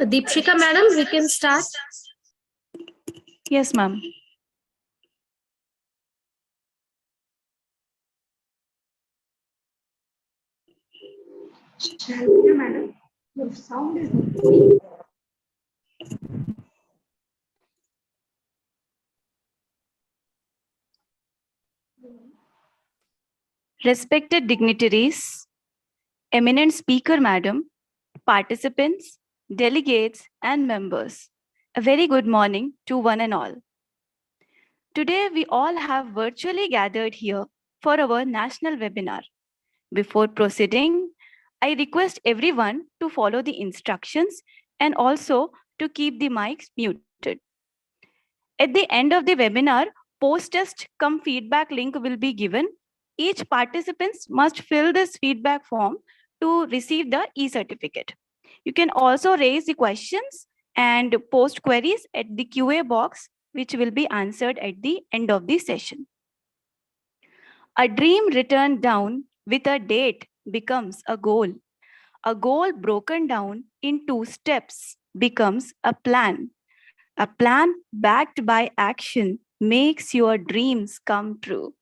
Deepshika madam, we can start. Yes, ma'am. Shalvia madam, your sound is echoing. Respected dignitaries, eminent speaker madam, participants, delegates, and members, a very good morning to one and all. Today, we all have virtually gathered here for our national webinar. Before proceeding, I request everyone to follow the instructions and also to keep the mics muted. At the end of the webinar, post-test cum feedback link will be given. Each participant must fill this feedback form to receive the e-certificate. You can also raise the questions and post queries at the QA box, which will be answered at the end of the session. A dream written down with a date becomes a goal. A goal broken down in 2 steps becomes a plan. A plan backed by action makes your dreams come true.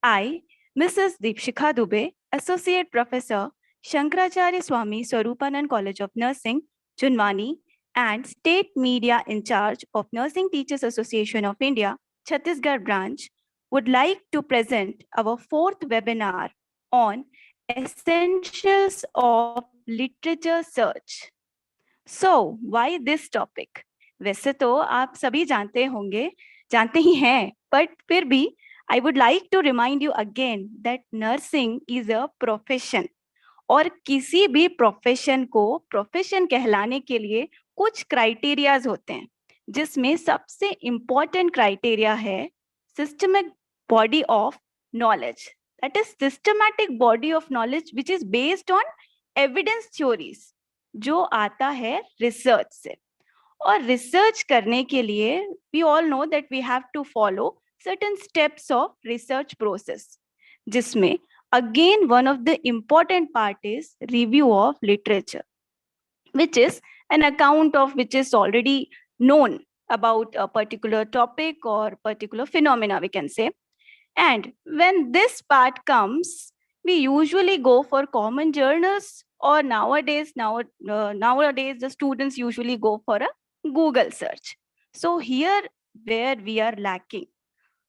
I, Mrs. Deepshika Dubey, Associate Professor, Shankaracharya Swami Swarupanand College of Nursing, Junwani, and State Media in charge of Nursing Teachers Association of India, Chhattisgarh branch, would like to present our 4th webinar on Essentials of Literature Search. So, why this topic? वैसे तो आप सभी जानते ही हैं, but फिर भी I would like to remind you again that nursing is a profession. और किसी भी प्रोफेशन को प्रोफेशन कहलाने के लिए कुछ क्राइटेरियाज होते हैं, जिसमें सबसे इंपॉर्टेंट क्राइटेरिया है systemic body of knowledge. That is systematic body of knowledge which is based on evidence theories, जो आता है रिसर्च से. और रिसर्च करने के लिए we all know that we have to follow certain steps of research process, जिसमें again one of the important part is review of literature, which is an account of which is already known about a particular topic or particular phenomena, we can say. And when this part comes, we usually go for common journals, or nowadays the students usually go for a Google search. So here where we are lacking.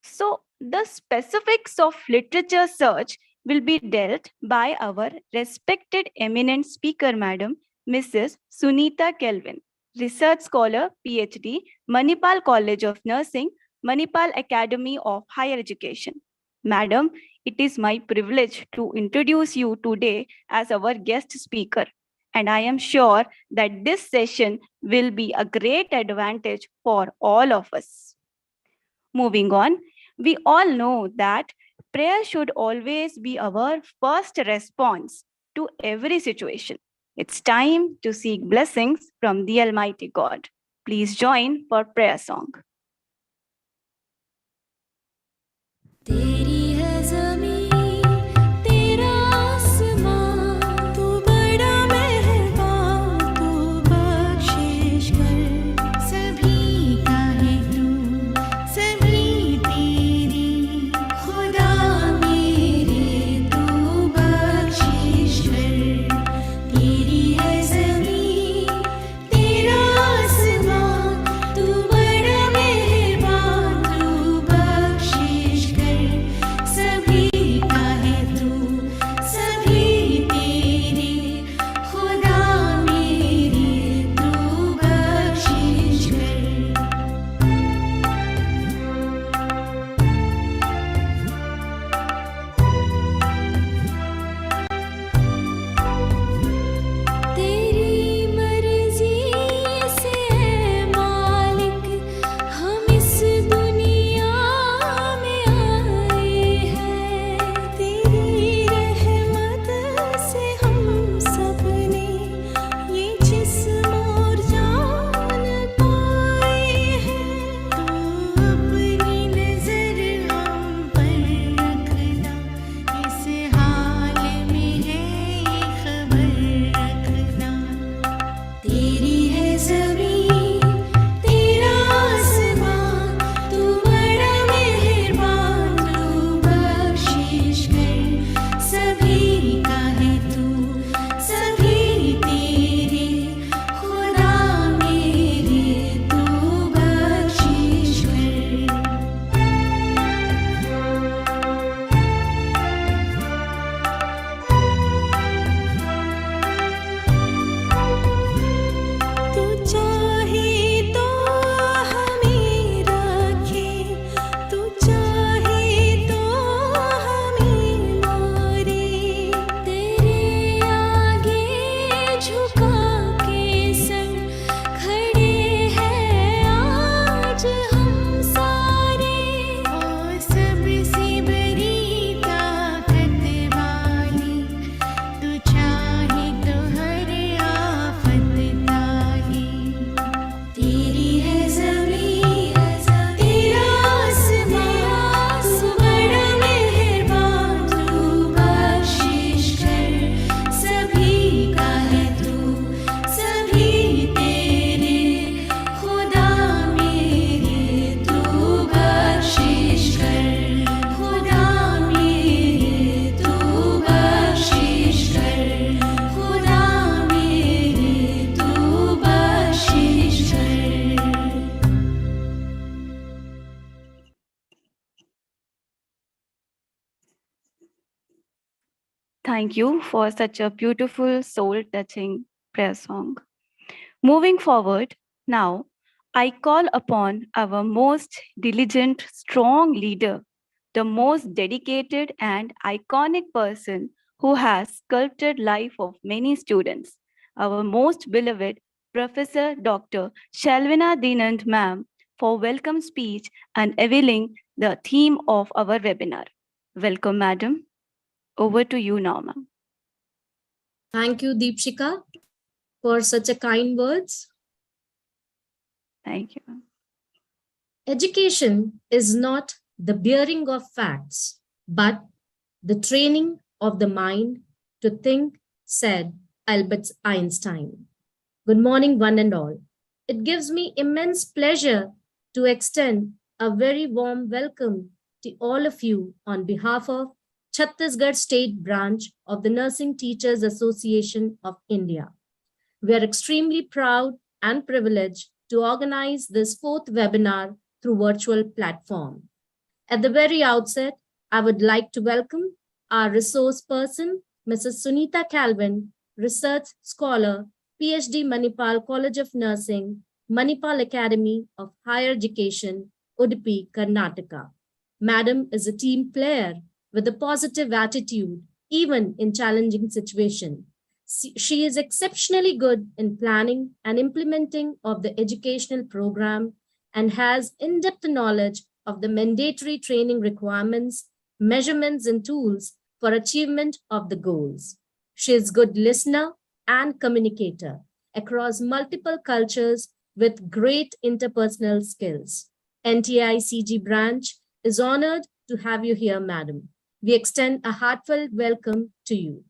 So the specifics of literature search will be dealt by our respected eminent speaker madam, Mrs. Sunita Kelvin, research scholar, PhD, Manipal College of Nursing, Manipal Academy of Higher Education. Madam, it is my privilege to introduce you today as our guest speaker, and I am sure that this session will be a great advantage for all of us. Moving on, we all know that prayer should always be our first response to every situation. It's time to seek blessings from the Almighty God. Please join for prayer song. तेरी है ज़मीं, तेरा आसमां, तू बड़ा मेहरबान, तू बख्शिश कर. सभी का है तू, सभी तेरी, खुदा मेरे तू बख्शिश कर. तेरी है ज़मीं, तेरा आसमां, तू बड़ा Thank you for such a beautiful, soul-touching prayer song. Moving forward, now I call upon our most diligent, strong leader, the most dedicated and iconic person who has sculpted life of many students, our most beloved Professor Dr. Shalvina Dinand ma'am, for welcome speech and unveiling the theme of our webinar. Welcome, madam. Over to you now, ma'am. Thank you, Deepshika, for such a kind words. Thank you. Education is not the bearing of facts, but the training of the mind to think, said Albert Einstein. Good morning, one and all. It gives me immense pleasure to extend a very warm welcome to all of you on behalf of Chhattisgarh State Branch of the Nursing Teachers Association of India. We are extremely proud and privileged to organize this fourth webinar through virtual platform. At the very outset, I would like to welcome our resource person, Mrs. Sunita Calvin, research scholar, PhD, Manipal College of Nursing, Manipal Academy of Higher Education, Udupi, Karnataka. Madam is a team player with a positive attitude, even in challenging situations. She is exceptionally good in planning and implementing of the educational program and has in-depth knowledge of the mandatory training requirements, measurements, and tools for achievement of the goals. She is good listener and communicator across multiple cultures with great interpersonal skills. NTI CG branch is honored to have you here, madam. We extend a heartfelt welcome to you.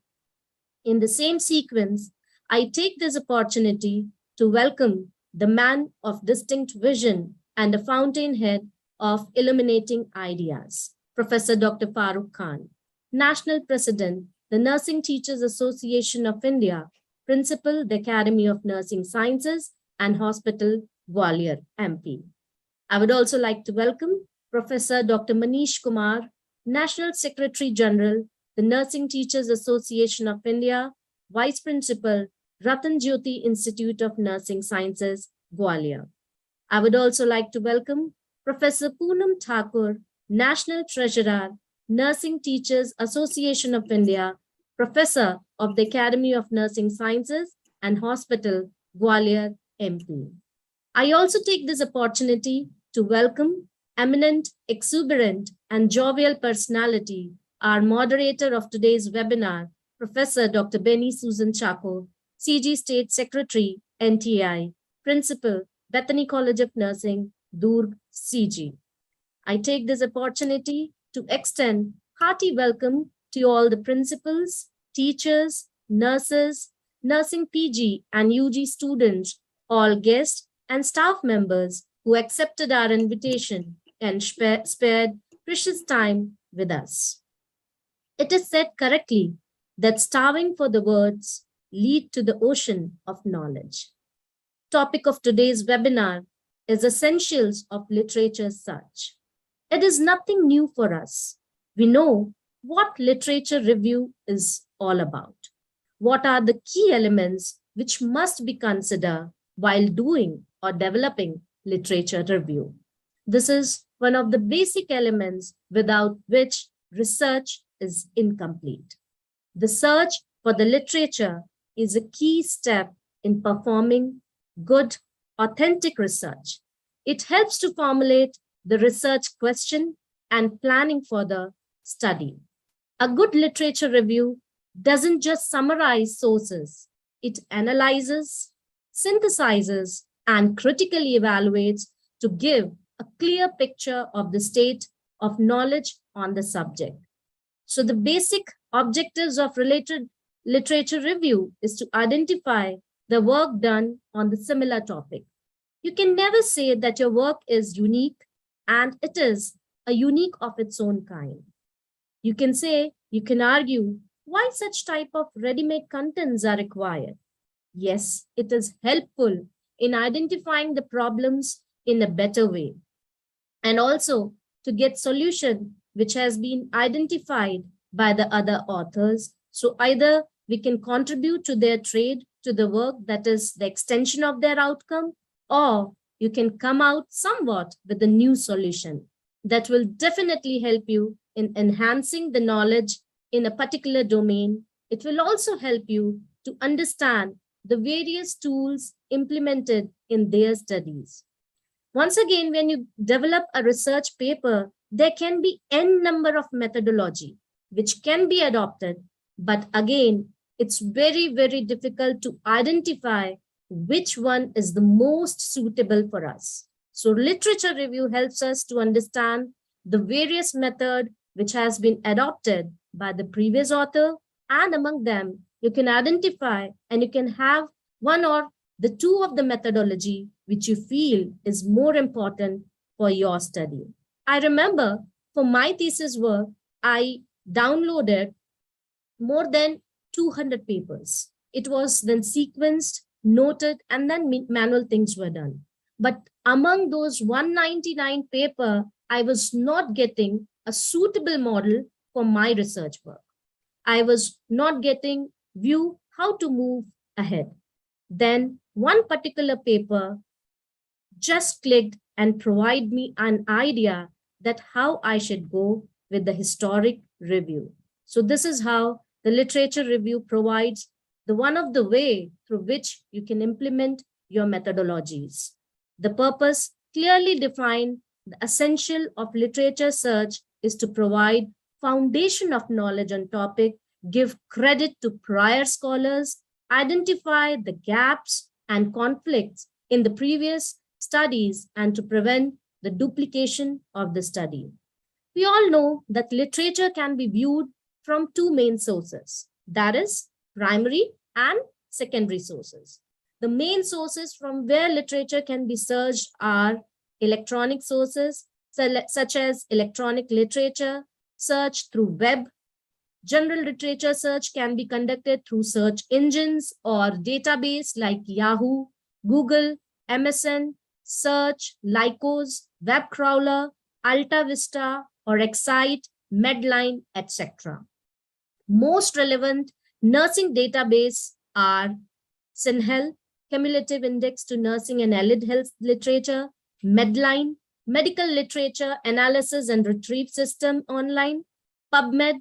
In the same sequence, I take this opportunity to welcome the man of distinct vision and the fountainhead of illuminating ideas, Professor Dr. Farooq Khan, National President, the Nursing Teachers Association of India, Principal, the Academy of Nursing Sciences and Hospital, Gwalior, MP. I would also like to welcome Professor Dr. Manish Kumar, National Secretary General, the Nursing Teachers Association of India, Vice Principal, Ratan Jyoti Institute of Nursing Sciences, Gwalior. I would also like to welcome Professor Poonam Thakur, National Treasurer, Nursing Teachers Association of India, Professor of the Academy of Nursing Sciences and Hospital, Gwalior, MP. I also take this opportunity to welcome eminent, exuberant, and jovial personality, our moderator of today's webinar, Professor Dr. Benny Susan Chacko, CG State Secretary, NTI, Principal, Bethany College of Nursing, Durg, CG. I take this opportunity to extend hearty welcome to all the principals, teachers, nurses, nursing PG and UG students, all guests and staff members who accepted our invitation and spared precious time with us. It is said correctly that starving for the words lead to the ocean of knowledge. Topic of today's webinar is essentials of literature search. It is nothing new for us. We know what literature review is all about. What are the key elements which must be considered while doing or developing literature review? This is one of the basic elements without which research is incomplete. The search for the literature is a key step in performing good, authentic research. It helps to formulate the research question and planning for the study. A good literature review doesn't just summarize sources. It analyzes, synthesizes, and critically evaluates to give a clear picture of the state of knowledge on the subject. So the basic objectives of related literature review is to identify the work done on the similar topic. You can never say that your work is unique, and it is a unique of its own kind. You can argue why such type of ready-made contents are required. Yes, it is helpful in identifying the problems in a better way, and also to get solution which has been identified by the other authors So either we can contribute to their trade, to the work that is the extension of their outcome, or you can come out somewhat with a new solution that will definitely help you in enhancing the knowledge in a particular domain. It will also help you to understand the various tools implemented in their studies. Once again, when you develop a research paper, there can be n number of methodology which can be adopted, but again, it's very, very difficult to identify which one is the most suitable for us. So literature review helps us to understand the various method which has been adopted by the previous author, and among them, you can identify and you can have one or the two of the methodology which you feel is more important for your study. I remember for my thesis work, I downloaded more than 200 papers. It was then sequenced, noted, and then manual things were done. But among those 199 paper, I was not getting a suitable model for my research work. I was not getting view how to move ahead. Then one particular paper just clicked and provide me an idea that how I should go with the historic review. So this is how the literature review provides the one of the way through which you can implement your methodologies. The purpose clearly defined. The essential of literature search is to provide foundation of knowledge on topic, give credit to prior scholars, identify the gaps and conflicts in the previous studies, and to prevent the duplication of the study. We all know that literature can be viewed from two main sources, that is primary and secondary sources. The main sources from where literature can be searched are electronic sources, such as electronic literature, search through web. General literature search can be conducted through search engines or database like Yahoo, Google, MSN, Search, Lycos, Web Crawler, Alta Vista, or Excite, Medline, etc. Most relevant nursing database are CINHEL, Cumulative Index to Nursing and Allied Health Literature, Medline, Medical Literature Analysis and Retrieve System Online, PubMed,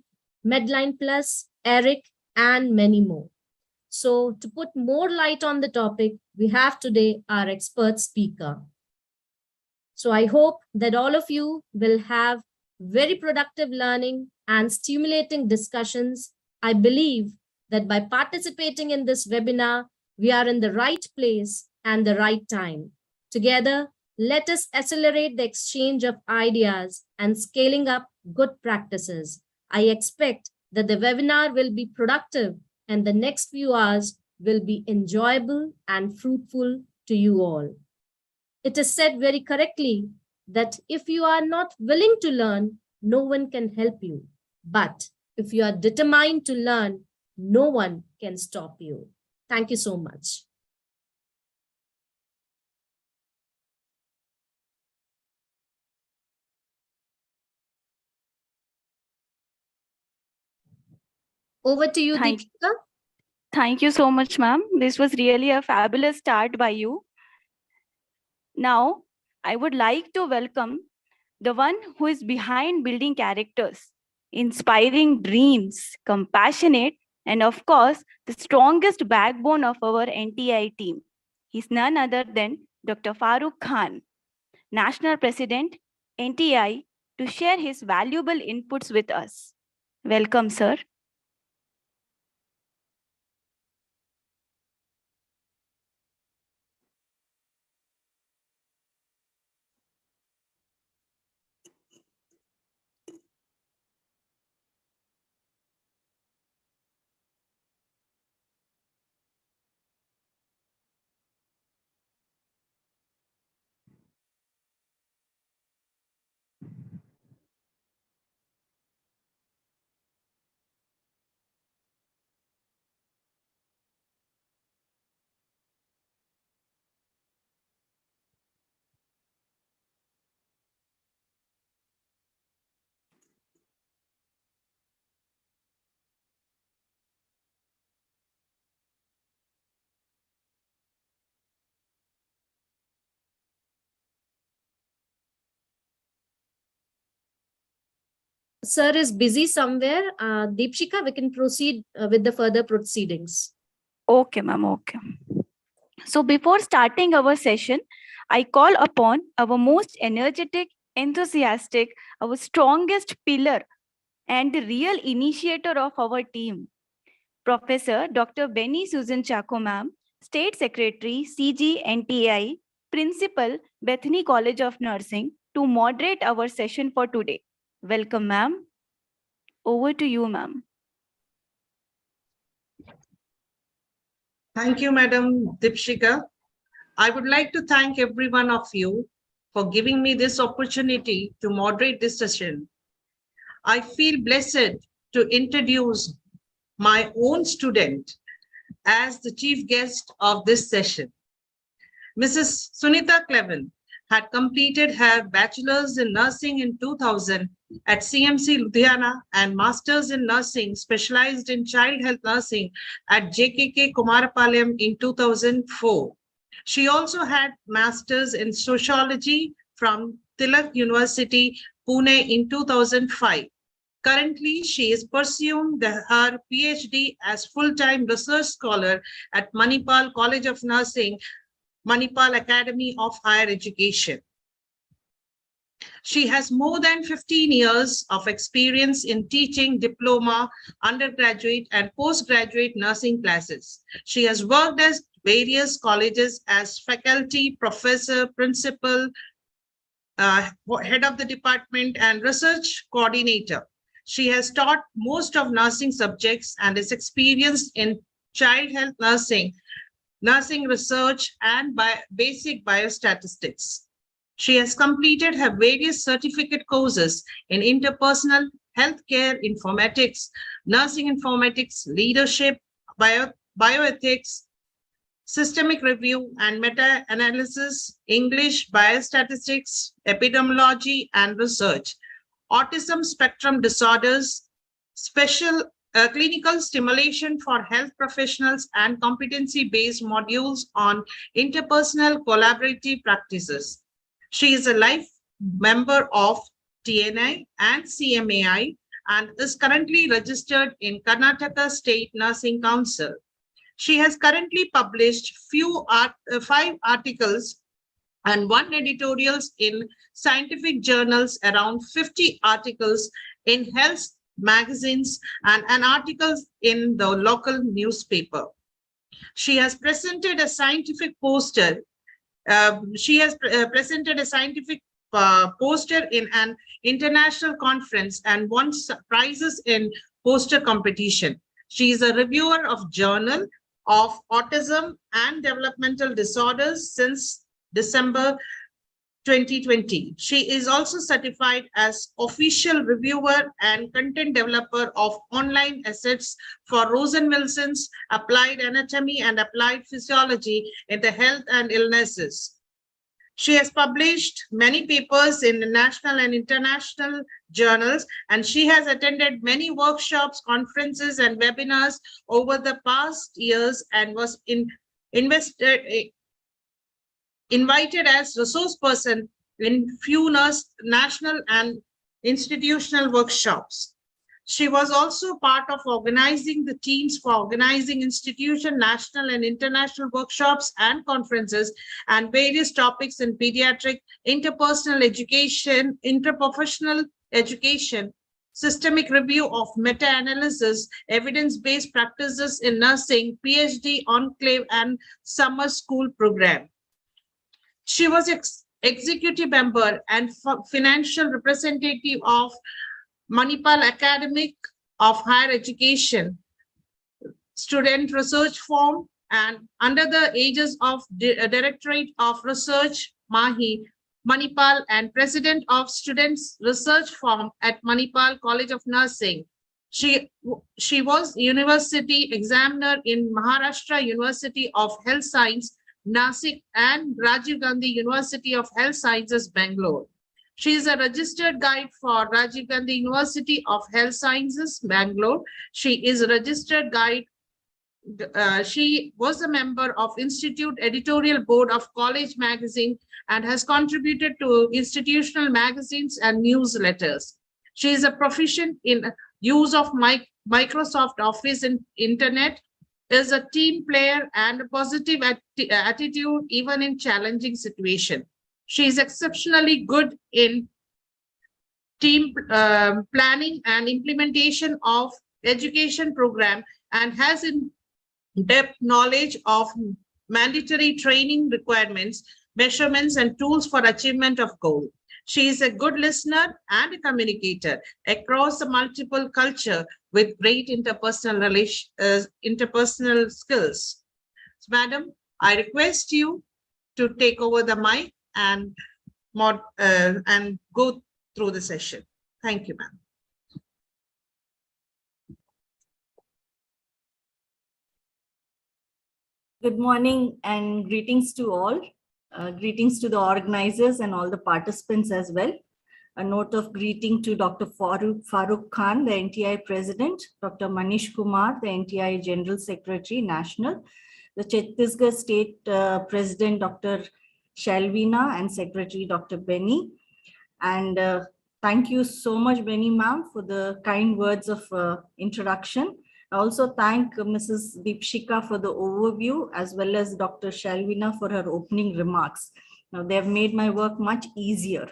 Medline Plus, ERIC, and many more. So to put more light on the topic, we have today our expert speaker. So I hope that all of you will have very productive learning and stimulating discussions. I believe that by participating in this webinar, we are in the right place and the right time. Together, let us accelerate the exchange of ideas and scaling up good practices. I expect that the webinar will be productive and the next few hours will be enjoyable and fruitful to you all. It is said very correctly that if you are not willing to learn, no one can help you. But if you are determined to learn, no one can stop you. Thank you so much. Over to you, Deepika. Thank you so much, ma'am. This was really a fabulous start by you. Now, I would like to welcome the one who is behind building characters, inspiring dreams, compassionate, and of course, the strongest backbone of our NTI team. He's none other than Dr. Farooq Khan, National President, NTI, to share his valuable inputs with us. Welcome, sir. Sir is busy somewhere. Deepshika, we can proceed with the further proceedings. Okay, ma'am. Okay. So before starting our session, I call upon our most energetic, enthusiastic, our strongest pillar, and the real initiator of our team, Professor Dr. Benny Susan Chaco, ma'am, State Secretary, CGNTI, Principal, Bethany College of Nursing, to moderate our session for today. Welcome, ma'am. Over to you, ma'am. Thank you, Madam Dipshika. I would like to thank every one of you for giving me this opportunity to moderate this session. I feel blessed to introduce my own student as the chief guest of this session. Mrs. Sunita Cleven had completed her bachelor's in nursing in 2000 at CMC Ludhiana and master's in nursing specialized in child health nursing at JKK Kumarapalayam in 2004. She also had master's in sociology from Tilak University, Pune in 2005. Currently, she is pursuing her PhD as full-time research scholar at Manipal College of Nursing, Manipal Academy of Higher Education. She has more than 15 years of experience in teaching diploma, undergraduate, and postgraduate nursing classes. She has worked at various colleges as faculty, professor, principal, head of the department, and research coordinator. She has taught most of nursing subjects and is experienced in child health nursing, nursing research, and basic biostatistics. She has completed her various certificate courses in interpersonal healthcare informatics, nursing informatics, leadership, bioethics, systemic review and meta-analysis, English, biostatistics, epidemiology, and research, autism spectrum disorders, special clinical stimulation for health professionals, and competency-based modules on interpersonal collaborative practices. She is a life member of TNI and CMAI and is currently registered in Karnataka State Nursing Council. She has currently published 5 articles and 1 editorials in scientific journals, around 50 articles in health magazines, and an article in the local newspaper. She has presented a scientific poster. Presented a scientific poster in an international conference and won prizes in poster competition. She is a reviewer of Journal of Autism and Developmental Disorders since December 2020. She is also certified as official reviewer and content developer of online assets for Rosen-Wilson's Applied Anatomy and Applied Physiology in the Health and Illnesses. She has published many papers in national and international journals, and she has attended many workshops, conferences, and webinars over the past years and was invited as resource person in few national and institutional workshops. She was also part of organizing the teams for organizing institution, national and international workshops and conferences and various topics in pediatric, interpersonal education, interprofessional education, systemic review of meta-analysis, evidence-based practices in nursing, PhD enclave and summer school program. She was executive member and financial representative of Manipal Academy of Higher Education, Student Research Forum, and under the aegis of Directorate of Research, MAHI, Manipal, and President of Students Research Forum at Manipal College of Nursing. She was University Examiner in Maharashtra University of Health Science, Nasik, and Rajiv Gandhi University of Health Sciences, Bangalore. She is a registered guide for Rajiv Gandhi University of Health Sciences, Bangalore. She is a registered guide. She was a member of Institute Editorial Board of College Magazine and has contributed to institutional magazines and newsletters. She is a proficient in use of Microsoft Office and Internet, is a team player and a positive attitude even in challenging situation. She is exceptionally good in team planning and implementation of education program and has in-depth knowledge of mandatory training requirements, measurements, and tools for achievement of goal. She is a good listener and a communicator across the multiple culture with great interpersonal skills. So, Madam, I request you to take over the mic and go through the session. Thank you, ma'am. Good morning and greetings to all. Greetings to the organizers and all the participants as well. A note of greeting to Dr. Farooq Khan, the NTI President, Dr. Manish Kumar, the NTI General Secretary, National, the Chhattisgarh State President, Dr. Shalvina, and Secretary, Dr. Benny. And thank you so much, Benny ma'am, for the kind words of introduction. I also thank Mrs. Deepshika for the overview, as well as Dr. Shalvina for her opening remarks. Now, they have made my work much easier.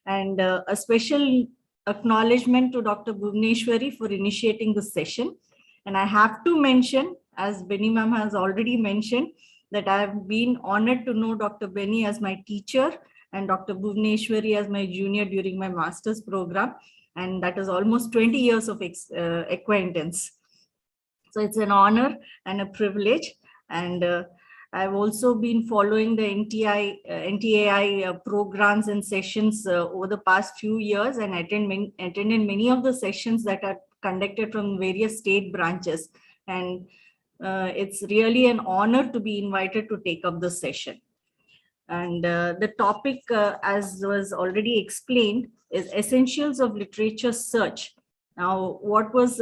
And a special acknowledgement to Dr. Bhuvneshwari for initiating the session. And I have to mention, as Benny ma'am has already mentioned, that I have been honored to know Dr. Benny as my teacher and Dr. Bhuvneshwari as my junior during my master's program. And that is almost 20 years of acquaintance. So it's an honor and a privilege. And I've also been following the NTAI programs and sessions over the past few years and attended many of the sessions that are conducted from various state branches. And it's really an honor to be invited to take up the session. And the topic, as was already explained, is Essentials of Literature Search. Now, what was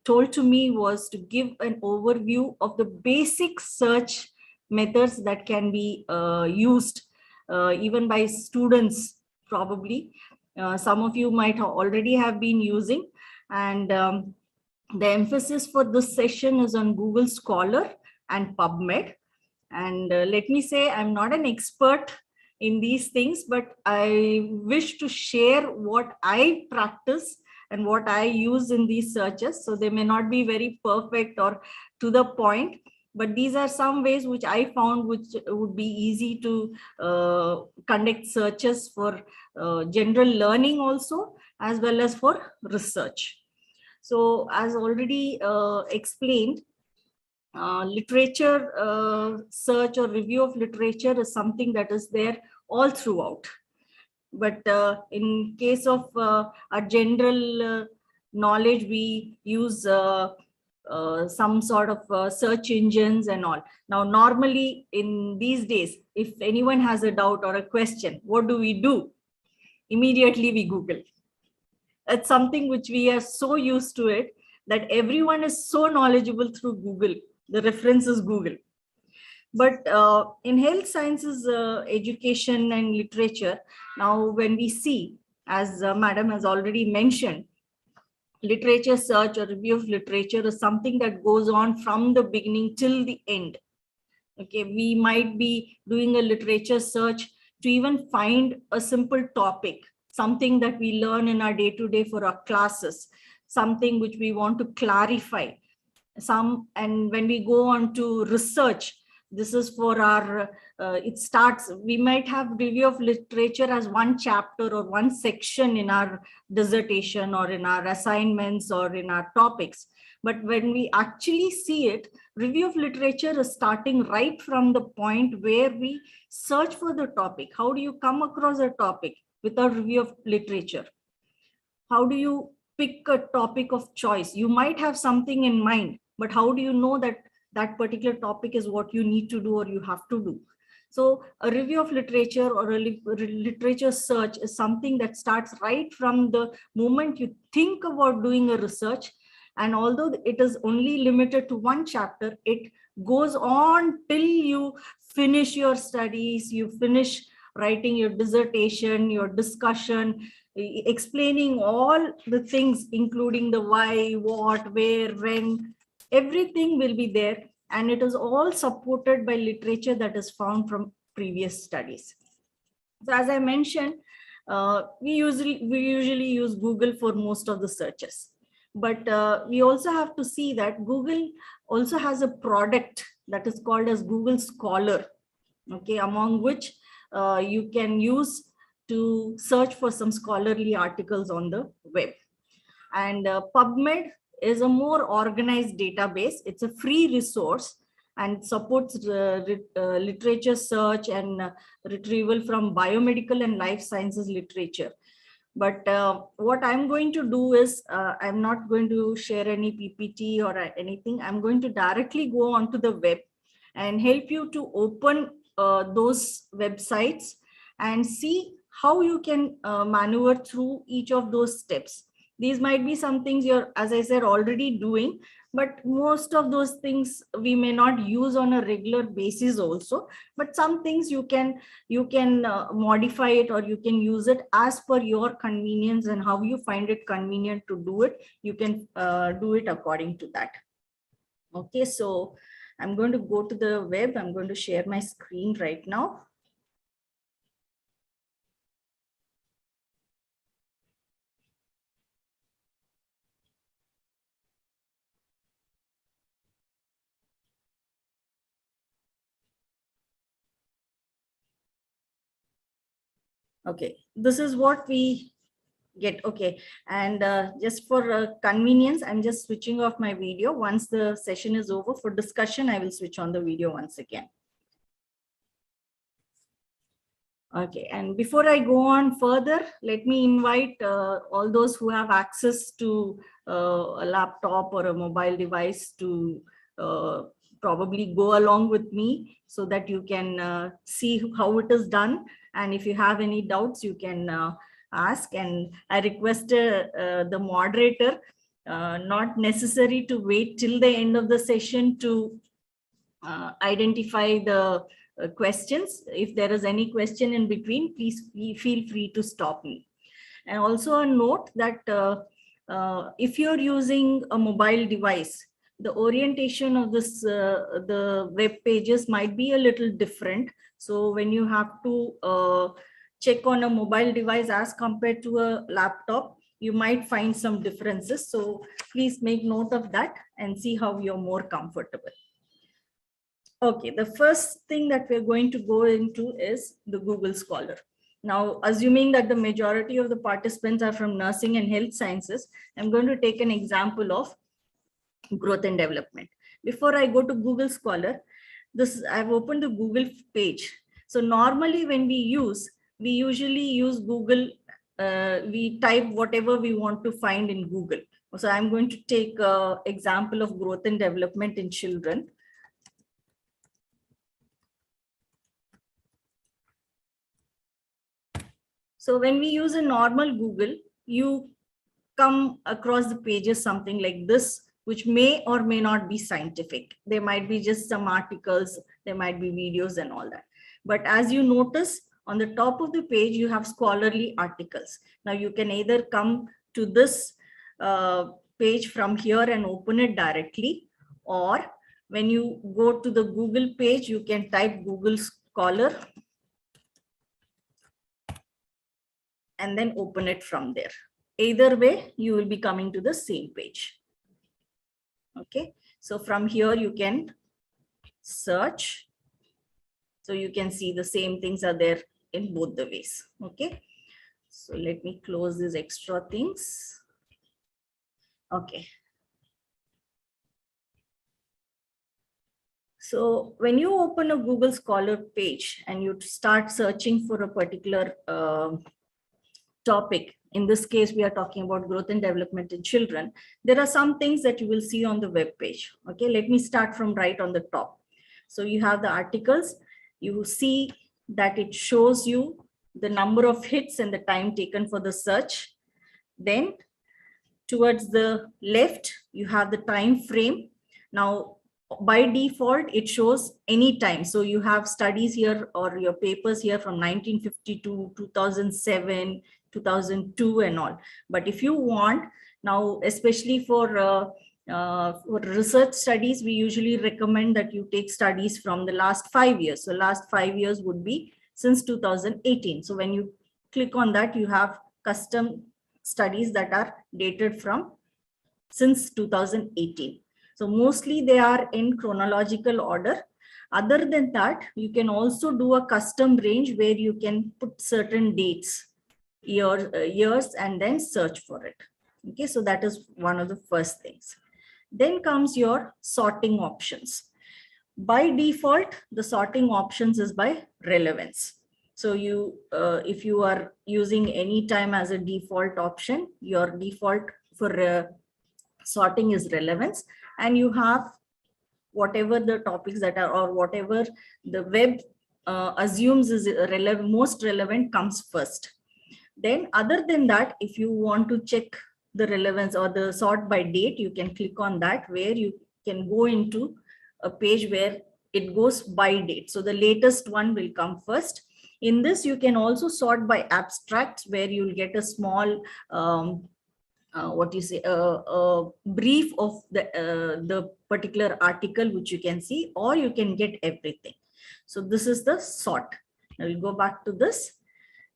told to me was to give an overview of the basic search methods that can be used even by students, probably. Some of you might already have been using. And the emphasis for this session is on Google Scholar and PubMed. And let me say, I'm not an expert in these things, but I wish to share what I practice and what I use in these searches. So they may not be very perfect or to the point, but these are some ways which I found which would be easy to conduct searches for general learning also, as well as for research. So as already explained, literature search or review of literature is something that is there all throughout. But in case of our general knowledge, we use some sort of search engines and all. Now, normally in these days, if anyone has a doubt or a question, what do? Immediately we Google. It's something which we are so used to it that everyone is so knowledgeable through Google. The reference is Google. But in health sciences, education and literature, now when we see, as Madam has already mentioned, literature search or review of literature is something that goes on from the beginning till the end. Okay, we might be doing a literature search to even find a simple topic, something that we learn in our day-to-day for our classes, something which we want to clarify. And when we go on to research, this is for our, we might have review of literature as one chapter or one section in our dissertation or in our assignments or in our topics. But when we actually see it, review of literature is starting right from the point where we search for the topic. How do you come across a topic without review of literature? How do you pick a topic of choice? You might have something in mind, but how do you know that that particular topic is what you need to do or you have to do? So a review of literature or a literature search is something that starts right from the moment you think about doing a research. And although it is only limited to one chapter, it goes on till you finish your studies, you finish writing your dissertation, your discussion, explaining all the things, including the why, what, where, when, everything will be there. And it is all supported by literature that is found from previous studies. So as I mentioned, we usually use Google for most of the searches. But we also have to see that Google also has a product that is called as Google Scholar, okay, among which you can use to search for some scholarly articles on the web. And PubMed is a more organized database. It's a free resource and supports literature search and retrieval from biomedical and life sciences literature. But what I'm going to do is I'm not going to share any PPT or anything. I'm going to directly go onto the web and help you to open those websites and see how you can maneuver through each of those steps. These might be some things you're, as I said, already doing, but most of those things we may not use on a regular basis also. But some things you can modify it, or you can use it as per your convenience and how you find it convenient to do it. You can do it according to that. Okay, so I'm going to go to the web. I'm going to share my screen right now. Okay, this is what we get. Okay, and just for convenience, I'm just switching off my video. Once the session is over for discussion, I will switch on the video once again. Okay, and before I go on further, let me invite all those who have access to a laptop or a mobile device to probably go along with me so that you can see how it is done. And if you have any doubts, you can ask. And I request the moderator, not necessary to wait till the end of the session to identify the questions. If there is any question in between, please feel free to stop me. And also a note that if you're using a mobile device, the orientation of this the web pages might be a little different. So when you have to check on a mobile device as compared to a laptop, you might find some differences. So please make note of that and see how you're more comfortable. Okay, the first thing that we're going to go into is the Google Scholar. Now, assuming that the majority of the participants are from nursing and health sciences, I'm going to take an example of growth and development. Before I go to Google Scholar, I've opened the Google page. So normally when we usually use Google, we type whatever we want to find in Google. So I'm going to take an example of growth and development in children. So when we use a normal Google, you come across the pages something like this, which may or may not be scientific. There might be just some articles, there might be videos and all that. But as you notice, on the top of the page, you have scholarly articles. Now you can either come to this page from here and open it directly, or when you go to the Google page, you can type Google Scholar and then open it from there. Either way, you will be coming to the same page. Okay, so from here you can search. So you can see the same things are there in both the ways. Okay, so let me close these extra things. Okay. So when you open a Google Scholar page and you start searching for a particular topic, in this case, we are talking about growth and development in children, there are some things that you will see on the web page. Okay, let me start from right on the top. So you have the articles. You will see that it shows you the number of hits and the time taken for the search. Then towards the left, you have the time frame. Now, by default, it shows any time. So you have studies here or your papers here from 1952, 2007, 2002 and all. But if you want now, especially for research studies, we usually recommend that you take studies from the last 5 years. So last 5 years would be since 2018. So when you click on that, you have custom studies that are dated from since 2018. So mostly they are in chronological order. Other than that, you can also do a custom range where you can put certain dates, years, and then search for it. Okay, so that is one of the first things. Then comes your sorting options. By default, the sorting options is by relevance. So you, if you are using any time as a default option, your default for sorting is relevance, and you have whatever the topics that are, or whatever the web assumes is most relevant comes first. Then other than that, if you want to check the relevance or the sort by date, you can click on that, where you can go into a page where it goes by date. So the latest one will come first. In this, you can also sort by abstracts, where you'll get a small brief of the particular article which you can see, or you can get everything. So this is the sort. Now we'll go back to this.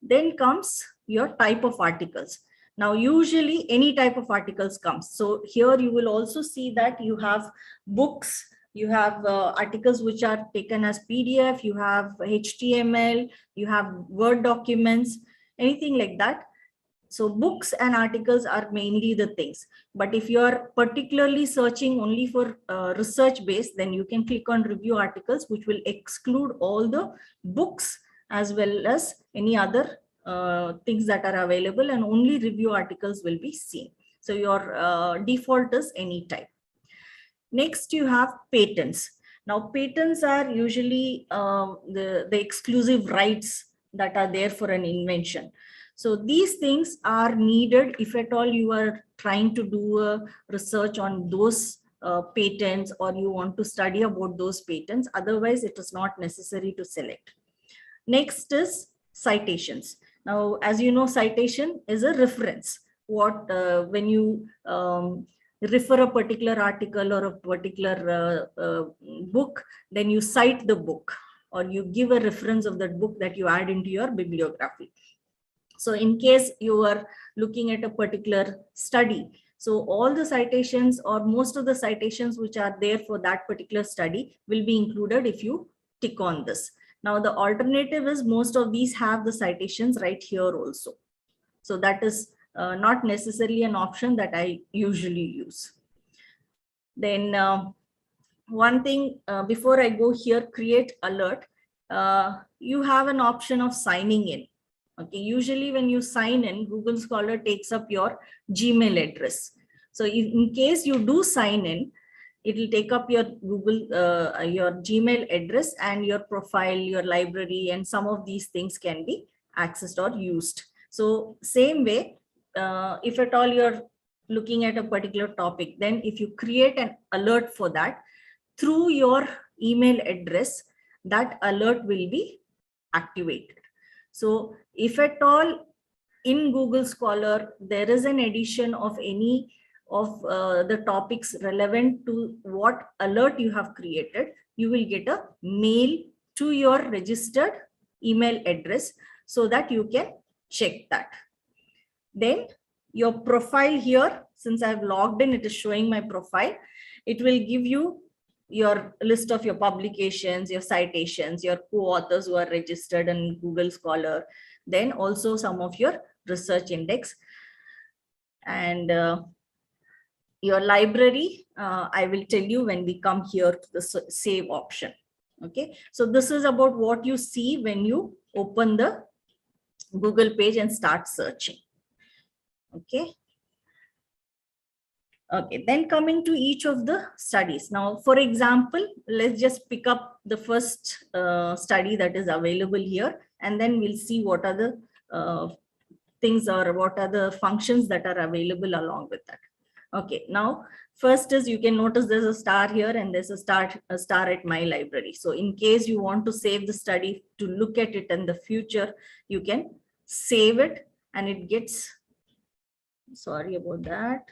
Then comes your type of articles. Now usually any type of articles comes. So here you will also see that you have books, you have articles which are taken as PDF, you have HTML, you have Word documents, anything like that. So books and articles are mainly the things. But if you are particularly searching only for research based, then you can click on review articles, which will exclude all the books as well as any other things that are available, and only review articles will be seen. So your default is any type. Next, you have patents. Now patents are usually the exclusive rights that are there for an invention. So these things are needed if at all you are trying to do a research on those patents, or you want to study about those patents. Otherwise, it is not necessary to select. Next is citations. Now, as you know, citation is a reference. When you refer a particular article or a particular book, then you cite the book, or you give a reference of that book that you add into your bibliography. So in case you are looking at a particular study, so all the citations or most of the citations which are there for that particular study will be included if you tick on this. Now the alternative is most of these have the citations right here also. So that is not necessarily an option that I usually use. Then one thing before I go here, create alert, you have an option of signing in. Okay, usually when you sign in, Google Scholar takes up your Gmail address. So in case you do sign in, it will take up your Google, your Gmail address, and your profile, your library, and some of these things can be accessed or used. So same way, if at all you're looking at a particular topic, then if you create an alert for that through your email address, that alert will be activated. So if at all in Google Scholar, there is an addition of any of the topics relevant to what alert you have created, you will get a mail to your registered email address so that you can check that. Then your profile here, since I've logged in, it is showing my profile. It will give you your list of your publications, your citations, your co-authors who are registered in Google Scholar, then also some of your research index. And your library, I will tell you when we come here to the save option. Okay, so this is about what you see when you open the Google page and start searching. Okay. Okay, then coming to each of the studies. Now, for example, let's just pick up the first study that is available here, and then we'll see what are the things or what are the functions that are available along with that. Okay, now first is, you can notice there's a star here and there's a star at my library. So in case you want to save the study to look at it in the future, you can save it and it gets, sorry about that.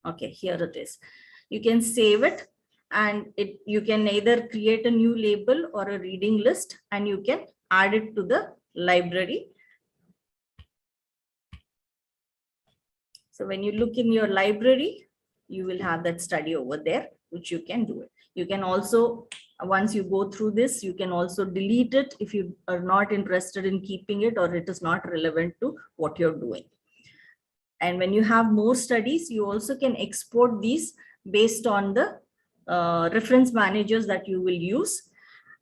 Okay, here it is. You can save it, and you can either create a new label or a reading list, and you can add it to the library. So when you look in your library, you will have that study over there, which you can do it. You can also, once you go through this, you can also delete it if you are not interested in keeping it or it is not relevant to what you're doing. And when you have more studies, you also can export these based on the reference managers that you will use.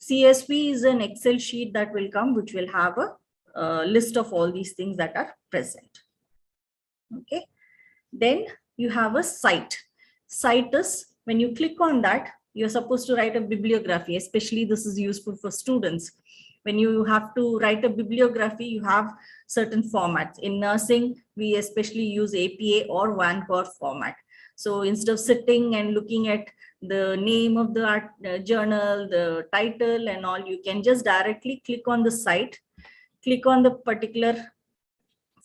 CSV is an Excel sheet that will come, which will have a list of all these things that are present. Okay. Then you have a cite. Cite is, when you click on that, you're supposed to write a bibliography, especially this is useful for students. When you have to write a bibliography, you have certain formats. In nursing, we especially use APA or Vancouver format. So instead of sitting and looking at the name of the journal, the title and all, you can just directly click on the site, click on the particular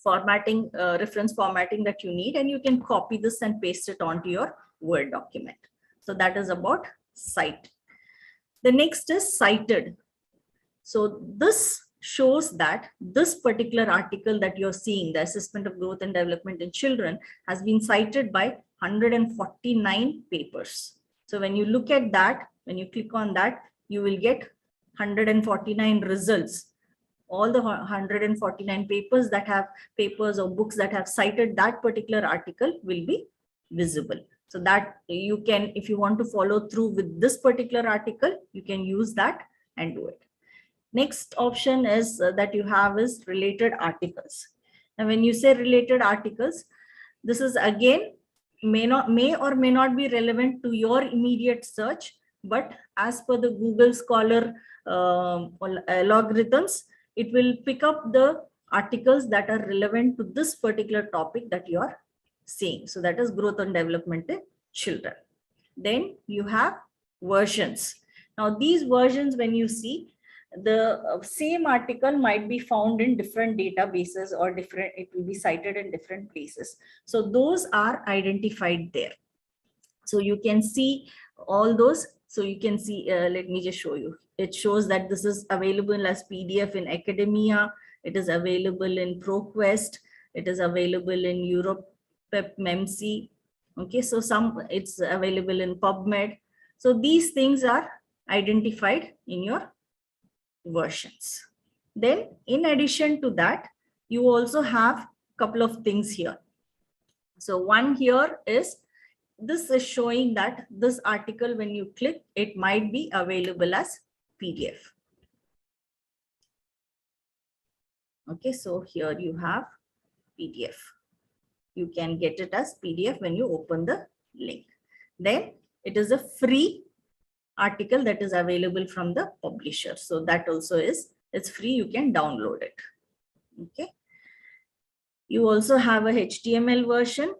formatting, reference formatting that you need, and you can copy this and paste it onto your Word document. So that is about cite. The next is cited. So this shows that this particular article that you're seeing, the assessment of growth and development in children, has been cited by 149 papers. So when you look at that, when you click on that, you will get 149 results. All the 149 papers or books that have cited that particular article will be visible. So that you can, if you want to follow through with this particular article, you can use that and do it. Next option is that you have is related articles. Now, when you say related articles, this is again may or may not be relevant to your immediate search, but as per the Google Scholar algorithms, it will pick up the articles that are relevant to this particular topic that you are seeing. So that is growth and development in children. Then you have versions. Now these versions, when you see, the same article might be found in different databases or it will be cited in different places. So those are identified there. So you can see all those. So you can see, let me just show you. It shows that this is available as PDF in Academia. It is available in ProQuest. It is available in Europe MEMC. Okay, so it's available in PubMed. So these things are identified in your versions. Then in addition to that, you also have a couple of things here. So one here is, this is showing that this article, when you click, it might be available as PDF. Okay, so here you have PDF. You can get it as PDF when you open the link. Then it is a free article that is available from the publisher. So that also it's free, you can download it. Okay. You also have a HTML version.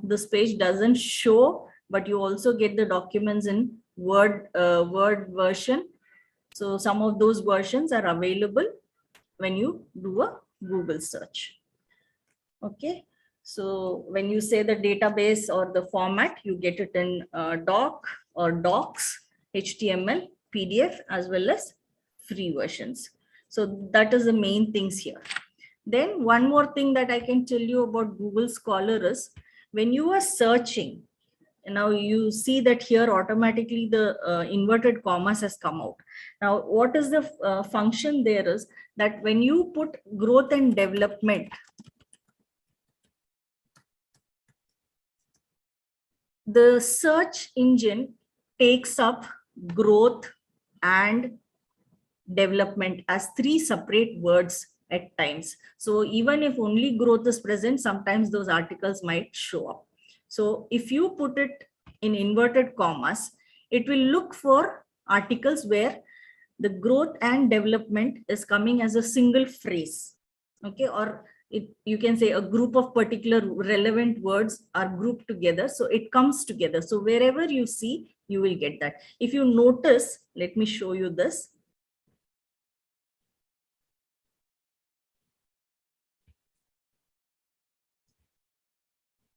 This page doesn't show, but you also get the documents in Word version. So some of those versions are available when you do a Google search. Okay. So when you say the database or the format, you get it in doc or docs, HTML, PDF, as well as free versions. So that is the main things here. Then one more thing that I can tell you about Google Scholar is, when you are searching, now you see that here automatically the inverted commas has come out. Now what is the function there is that when you put growth and development, the search engine takes up growth and development as three separate words at times. So even if only growth is present, sometimes those articles might show up. So if you put it in inverted commas, it will look for articles where the growth and development is coming as a single phrase. Okay, or you can say a group of particular relevant words are grouped together. So it comes together. So wherever you see you will get that. If you notice, let me show you this.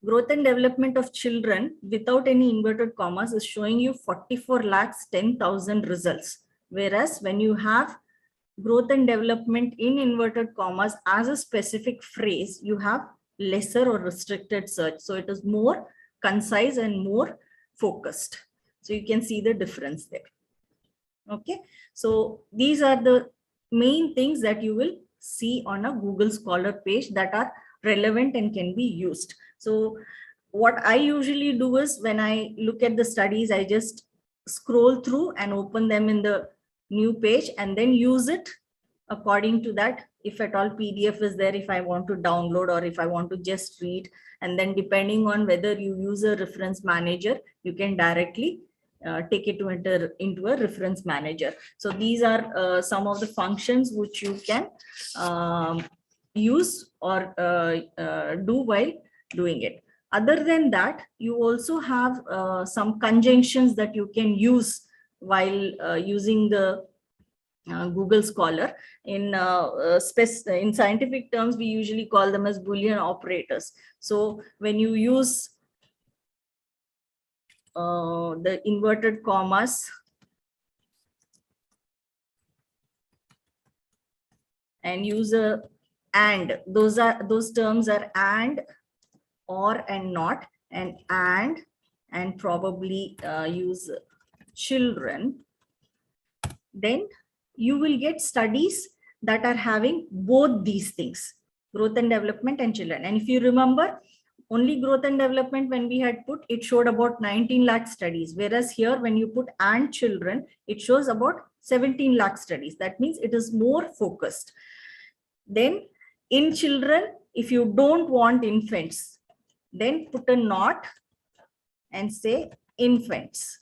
Growth and development of children without any inverted commas is showing you 44 lakhs 10,000 results. Whereas when you have growth and development in inverted commas as a specific phrase, you have lesser or restricted search. So it is more concise and more focused. So you can see the difference there. Okay. So these are the main things that you will see on a Google Scholar page that are relevant and can be used. So what I usually do is when I look at the studies, I just scroll through and open them in the new page and then use it according to that. If at all PDF is there, if I want to download or if I want to just read, and then depending on whether you use a reference manager, you can directly take it into a reference manager. So these are some of the functions which you can use or do while doing it. Other than that, you also have some conjunctions that you can use while using the Google Scholar. In scientific terms, we usually call them as Boolean operators. So when you use the inverted commas and use a and, those terms are and, or, and not, and probably use children, then you will get studies that are having both these things, growth and development and children. And if you remember, only growth and development, when we had put, it showed about 19 lakh studies, whereas here when you put and children, it shows about 17 lakh studies. That means it is more focused. Then in children, if you don't want infants, then put a not and say infants.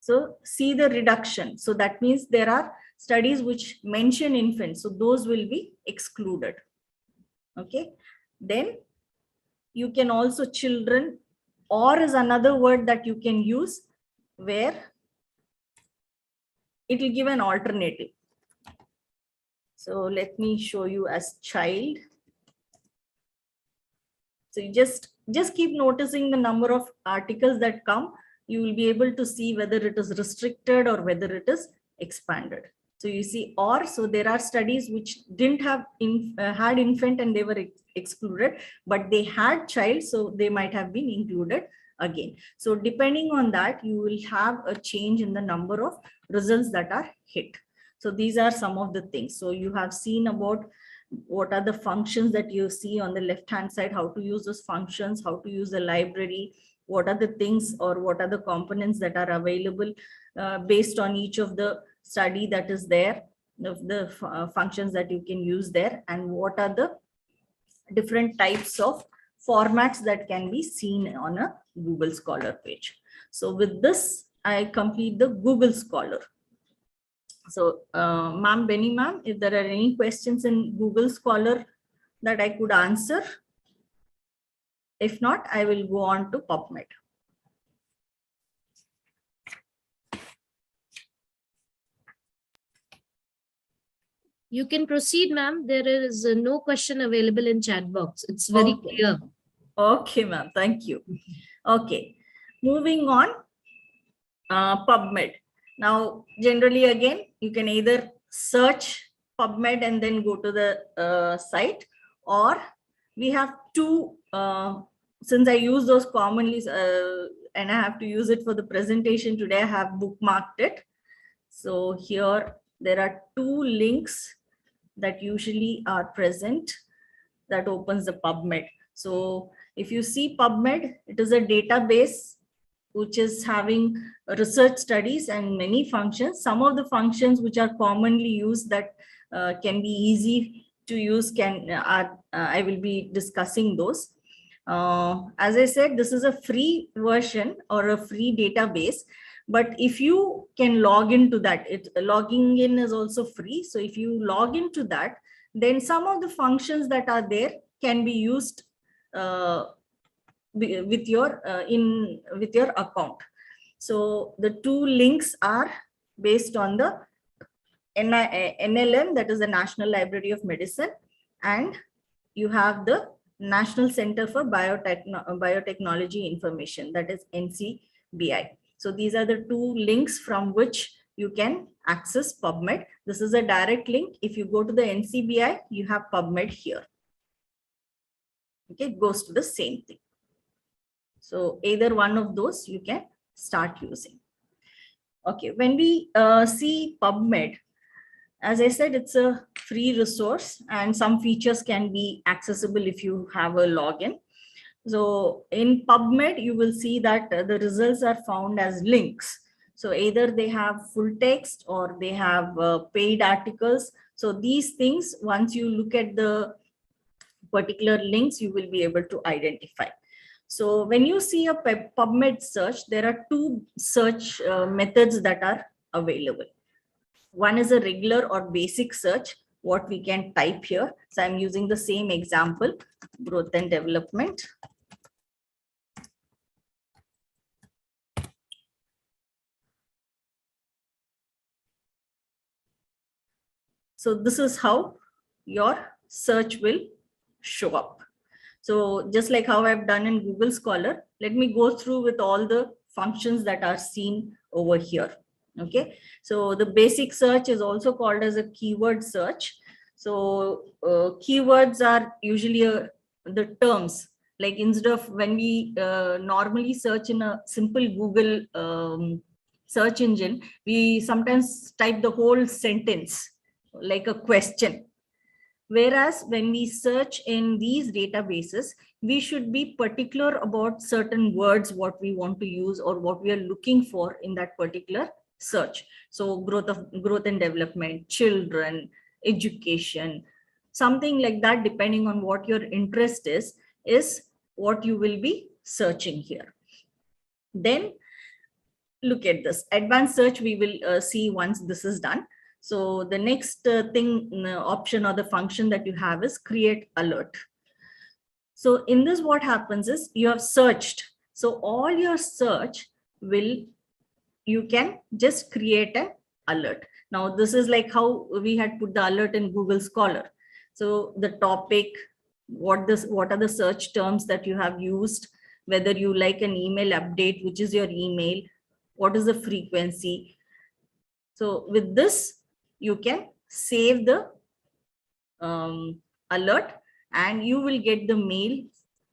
So see the reduction. So that means there are studies which mention infants. So those will be excluded. Okay. Then you can also children, or is another word that you can use where it will give an alternative. So let me show you as child. So you just keep noticing the number of articles that come. You will be able to see whether it is restricted or whether it is expanded. So you see, or, so there are studies which didn't have had infant and they were excluded, but they had child, so they might have been included again. So depending on that, you will have a change in the number of results that are hit. So these are some of the things. So you have seen about what are the functions that you see on the left hand side, how to use those functions, how to use the library, what are the things or what are the components that are available based on each of the study that is there, the functions that you can use there, and what are the different types of formats that can be seen on a Google Scholar page. So with this, I complete the Google Scholar. So ma'am, Benny ma'am, if there are any questions in Google Scholar that I could answer. If not, I will go on to PubMed. You can proceed, ma'am. There is no question available in chat box. It's very clear. Okay, ma'am. Thank you. Okay. Moving on, PubMed. Now, generally, again, you can either search PubMed and then go to the site, or we have two, since I use those commonly and I have to use it for the presentation today, I have bookmarked it. So here there are two links that usually are present that opens the PubMed. So if you see PubMed, it is a database which is having research studies and many functions. Some of the functions which are commonly used that can be easy to use I will be discussing those. As I said, this is a free version or a free database, but if you can log into that, logging in is also free. So if you log into that, then some of the functions that are there can be used with your with your account. So the two links are based on the NLM, that is the National Library of Medicine, and you have the National Center for Biotechnology Information, that is NCBI. So these are the two links from which you can access PubMed. This is a direct link. If you go to the NCBI, you have PubMed here. Okay, it goes to the same thing. So either one of those you can start using. Okay, when we see PubMed, as I said, it's a free resource and some features can be accessible if you have a login. So in PubMed, you will see that the results are found as links. So either they have full text or they have paid articles. So these things, once you look at the particular links, you will be able to identify. So when you see a PubMed search, there are two search methods that are available. One is a regular or basic search, what we can type here. So I'm using the same example, growth and development. So this is how your search will show up. So just like how I've done in Google Scholar, let me go through with all the functions that are seen over here. Okay, so the basic search is also called as a keyword search. So keywords are usually the terms, like instead of when we normally search in a simple Google search engine, we sometimes type the whole sentence like a question. Whereas when we search in these databases, we should be particular about certain words, what we want to use or what we are looking for in that particular search. So growth and development, children, education, something like that, depending on what your interest is what you will be searching here. Then look at this advanced search. We will see once this is done. So the next option or the function that you have is create alert. So in this, what happens is you have searched. So all your search you can just create an alert. Now this is like how we had put the alert in Google Scholar. So the topic, what are the search terms that you have used, whether you like an email update, which is your email, what is the frequency. So with this, you can save the alert and you will get the mail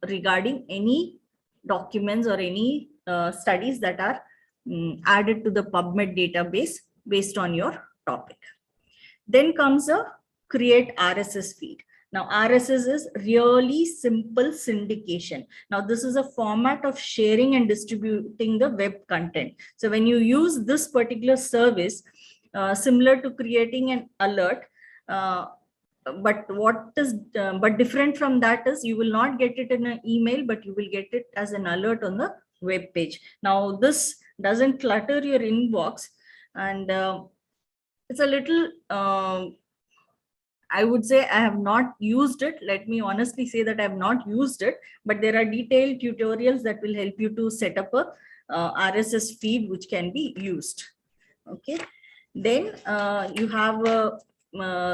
regarding any documents or any studies that are added to the PubMed database based on your topic. Then comes a create RSS feed. Now RSS is really simple syndication. Now this is a format of sharing and distributing the web content. So when you use this particular service, similar to creating an alert, but different from that is you will not get it in an email, but you will get it as an alert on the web page. Now this doesn't clutter your inbox, and it's a little I would say I have not used it. Let me honestly say that I have not used it, but there are detailed tutorials that will help you to set up a RSS feed which can be used. Okay, then you have a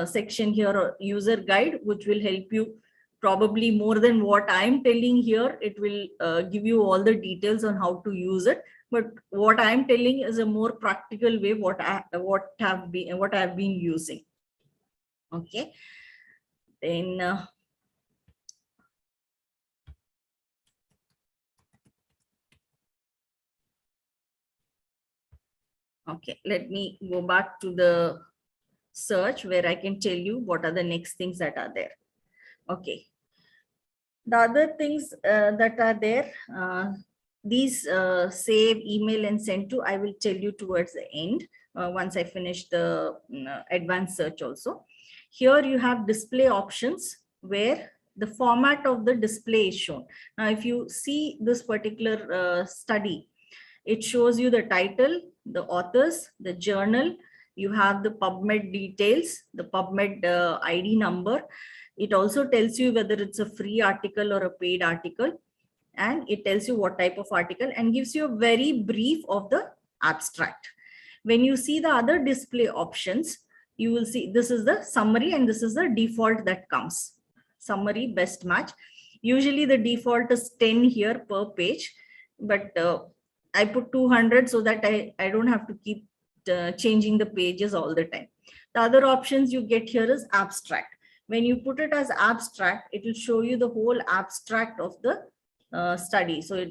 section here, or user guide, which will help you probably more than what I'm telling here. It will give you all the details on how to use it. But what I'm telling is a more practical way, what I've been using. Okay, then okay, let me go back to the search where I can tell you what are the next things that are there. Okay, the other things that are there, these save, email and send to, I will tell you towards the end once I finish the advanced search also. Here you have display options where the format of the display is shown. Now if you see this particular study, it shows you the title, the authors, the journal, you have the PubMed details, the PubMed ID number. It also tells you whether it's a free article or a paid article. and it tells you what type of article and gives you a very brief of the abstract. When you see the other display options, you will see this is the summary and this is the default that comes. Summary, best match. Usually the default is 10 here per page, but I put 200 so that I don't have to keep changing the pages all the time. The other options you get here is abstract. When you put it as abstract, it will show you the whole abstract of the study. So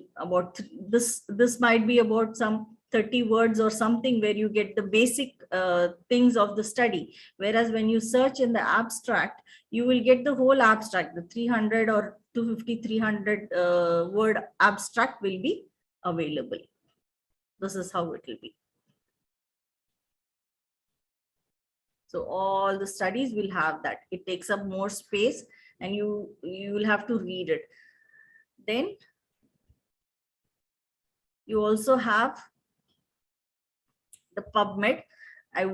this might be about some 30 words or something where you get the basic things of the study. Whereas when you search in the abstract, you will get the whole abstract, the 300 or 250, 300 word abstract will be available. This is how it will be. So all the studies will have that. It takes up more space and you will have to read it. Then you also have the PubMed. I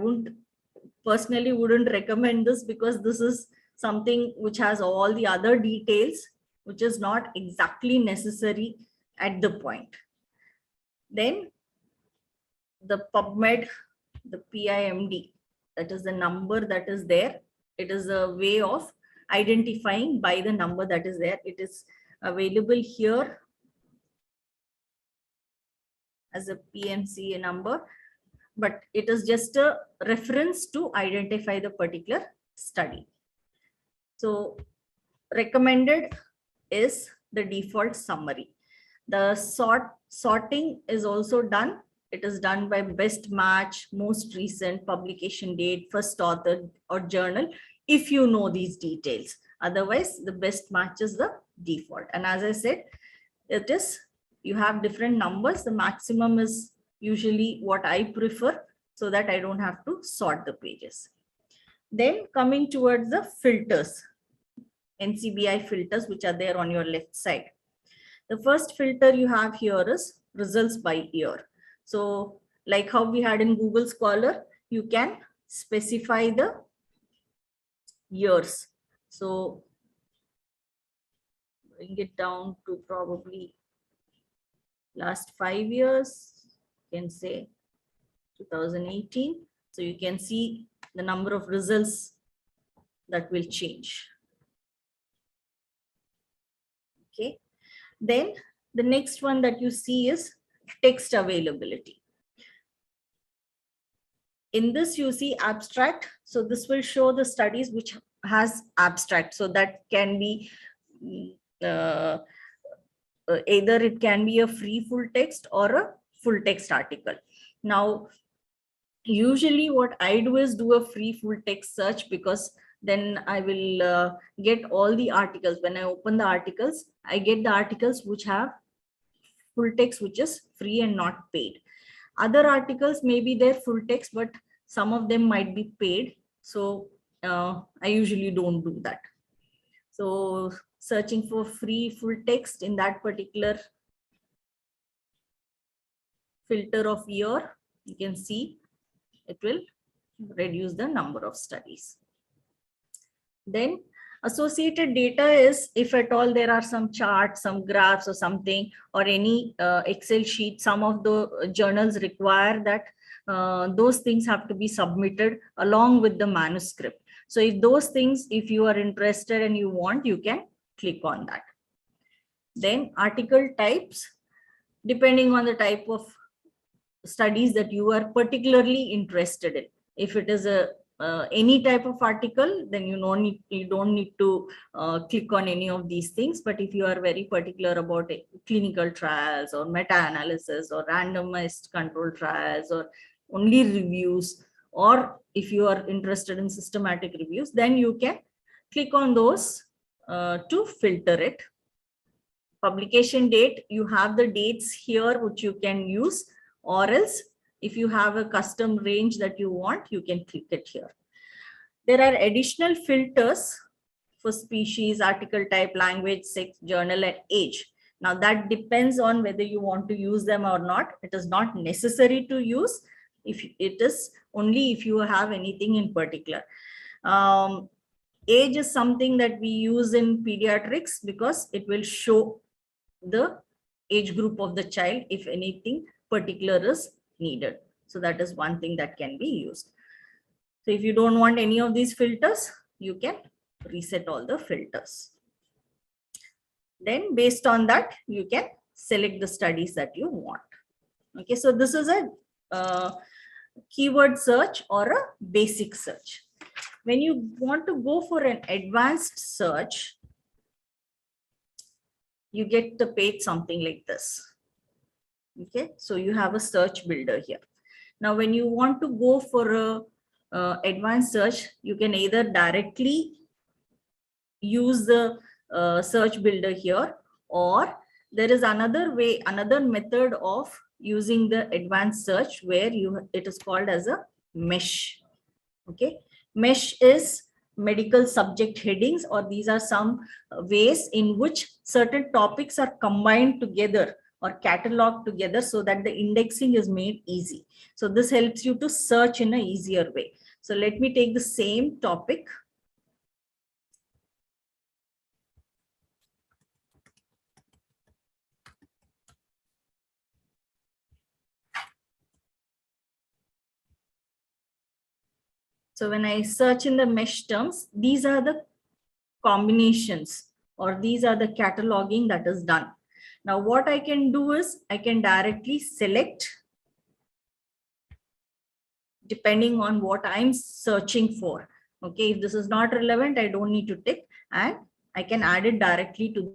personally wouldn't recommend this because this is something which has all the other details, which is not exactly necessary at the point. Then the PubMed, the PIMD, that is the number that is there. It is a way of identifying by the number that is there. It is available here as a PMCA number, but it is just a reference to identify the particular study. So recommended is the default summary. The sorting is also done. It is done by best match, most recent, publication date, first author or journal, if you know these details. Otherwise, the best match is the default. And as I said, you have different numbers. The maximum is usually what I prefer so that I don't have to sort the pages. Then coming towards the filters, NCBI filters, which are there on your left side. The first filter you have here is results by year. So like how we had in Google Scholar, you can specify the years. So bring it down to probably last 5 years, you can say 2018. So you can see the number of results that will change. Okay. Then the next one that you see is text availability. In this you see abstract. So this will show the studies which has abstract. So that can be either it can be a free full text or a full text article. Now, usually what I do is do a free full text search because then I will get all the articles. When I open the articles, I get the articles which have full text, which is free and not paid. Other articles may be there full text, but some of them might be paid. So I usually don't do that. So searching for free full text in that particular filter of year, you can see it will reduce the number of studies. Then associated data is if at all there are some charts, some graphs or something, or any Excel sheet. Some of the journals require that those things have to be submitted along with the manuscript. So if those things, if you are interested and you want, you can click on that. Then article types, depending on the type of studies that you are particularly interested in. If it is a any type of article, then you don't need to click on any of these things. But if you are very particular about clinical trials or meta-analysis or randomized control trials or only reviews, or if you are interested in systematic reviews, then you can click on those to filter it. Publication date, you have the dates here which you can use, or else if you have a custom range that you want, you can click it here. There are additional filters for species, article type, language, sex, journal, and age. Now that depends on whether you want to use them or not. It is not necessary to use. If it is only if you have anything in particular. Age is something that we use in pediatrics because it will show the age group of the child if anything particular is needed. So that is one thing that can be used. So if you don't want any of these filters, you can reset all the filters. Then based on that, you can select the studies that you want. Okay, so this is a keyword search or a basic search. When you want to go for an advanced search, you get the page something like this. Okay, so you have a search builder here. Now, when you want to go for a advanced search, you can either directly use the search builder here, or there is another way, another method of using the advanced search where it is called as a mesh. Okay, mesh is medical subject headings, or these are some ways in which certain topics are combined together or cataloged together so that the indexing is made easy. So this helps you to search in an easier way. So let me take the same topic. So when I search in the mesh terms, these are the combinations, or these are the cataloging that is done. Now what I can do is I can directly select depending on what I'm searching for. Okay, if this is not relevant, I don't need to tick, and I can add it directly to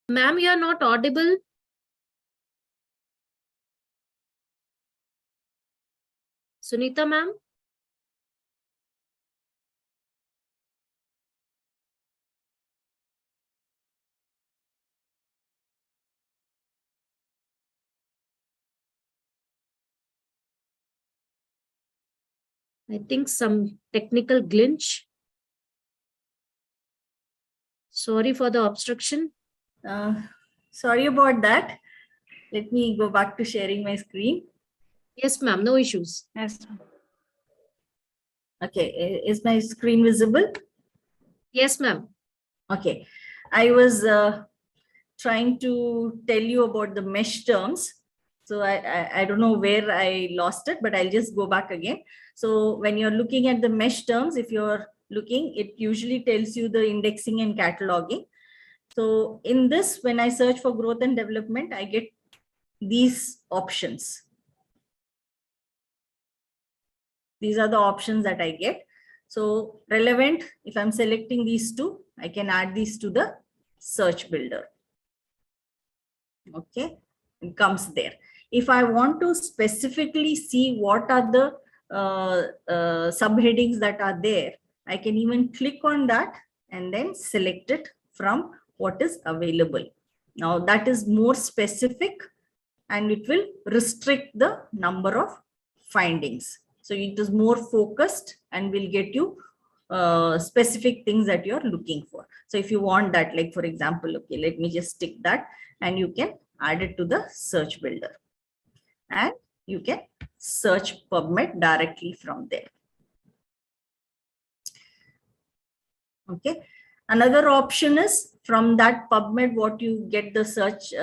Ma'am, you are not audible. Sunita ma'am? I think some technical glitch. Sorry for the obstruction. sorry about that. Let me go back to sharing my screen. Yes, ma'am, no issues. Yes. Okay, is my screen visible? Yes, ma'am. Okay, I was trying to tell you about the mesh terms. So I don't know where I lost it, but I'll just go back again. So when you're looking at the mesh terms, if you're looking, it usually tells you the indexing and cataloging. So in this, when I search for growth and development, I get these options. These are the options that I get. So relevant, if I'm selecting these two, I can add these to the search builder. Okay, it comes there. If I want to specifically see what are the subheadings that are there, I can even click on that and then select it from what is available. Now that is more specific and it will restrict the number of findings. So it is more focused and will get you specific things that you're looking for. So if you want that, like for example, okay, let me just stick that and you can add it to the search builder and you can search PubMed directly from there. Okay. Another option is from that PubMed, what you get the search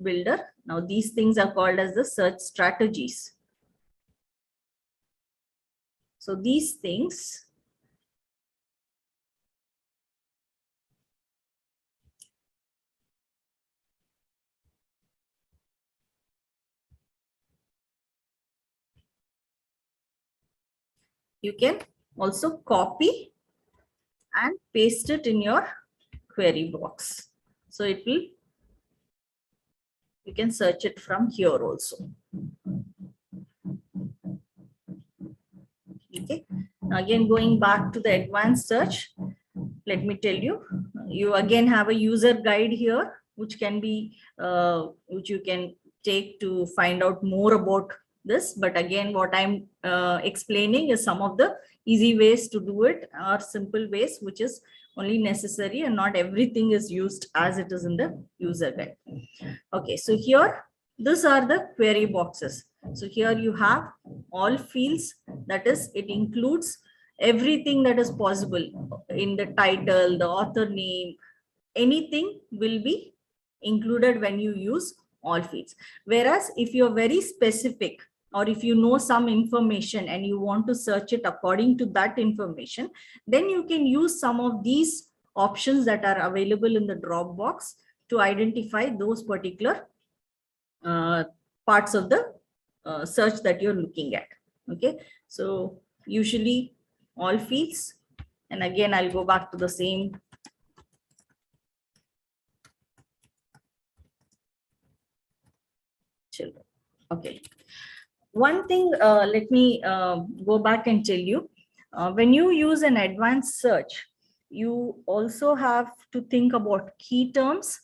builder. Now these things are called as the search strategies. So these things you can also copy and paste it in your query box. So it will, you can search it from here also. Okay. Now again, going back to the advanced search, let me tell you, you again have a user guide here, which can be, which you can take to find out more about this. But again, what I'm explaining is some of the easy ways to do it, or simple ways, which is only necessary, and not everything is used as it is in the user guide. Okay, so here, these are the query boxes. So here you have all fields, that is, it includes everything that is possible in the title, the author name, anything will be included when you use all fields. Whereas if you're very specific, or if you know some information and you want to search it according to that information, then you can use some of these options that are available in the drop box to identify those particular parts of the search that you're looking at. Okay, so usually all fields, and again I'll go back to the same children. Okay, one thing, let me go back and tell you, when you use an advanced search, you also have to think about key terms,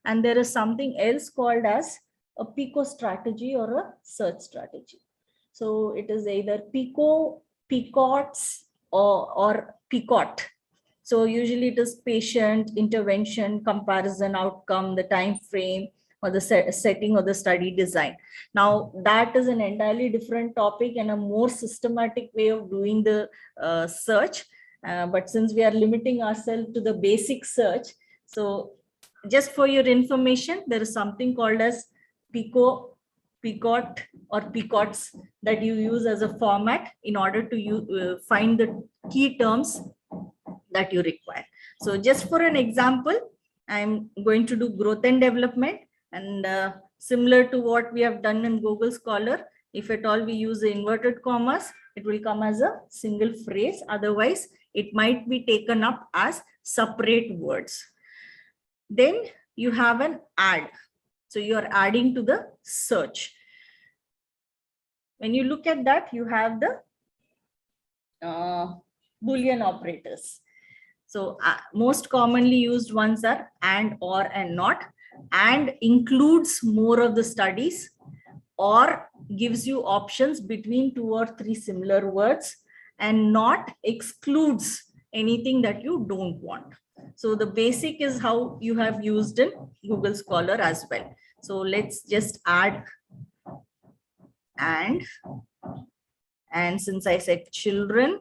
and there is something else called as a PICO strategy or a search strategy. So it is either PICO, PICOTS, or PICOT. So usually it is patient, intervention, comparison, outcome, the time frame, or the setting of the study design. Now that is an entirely different topic and a more systematic way of doing the search. But since we are limiting ourselves to the basic search, so just for your information, there is something called as PICO, PICOT, or PICOTS that you use as a format in order to find the key terms that you require. So just for an example, I'm going to do growth and development, and similar to what we have done in Google Scholar, if at all we use the inverted commas, it will come as a single phrase. Otherwise, it might be taken up as separate words. Then you have an add. So you are adding to the search. When you look at that, you have the Boolean operators. So most commonly used ones are and, or, and not. And includes more of the studies, or gives you options between 2 or 3 similar words, and not excludes anything that you don't want. So the basic is how you have used in Google Scholar as well. So let's just add and since I said children,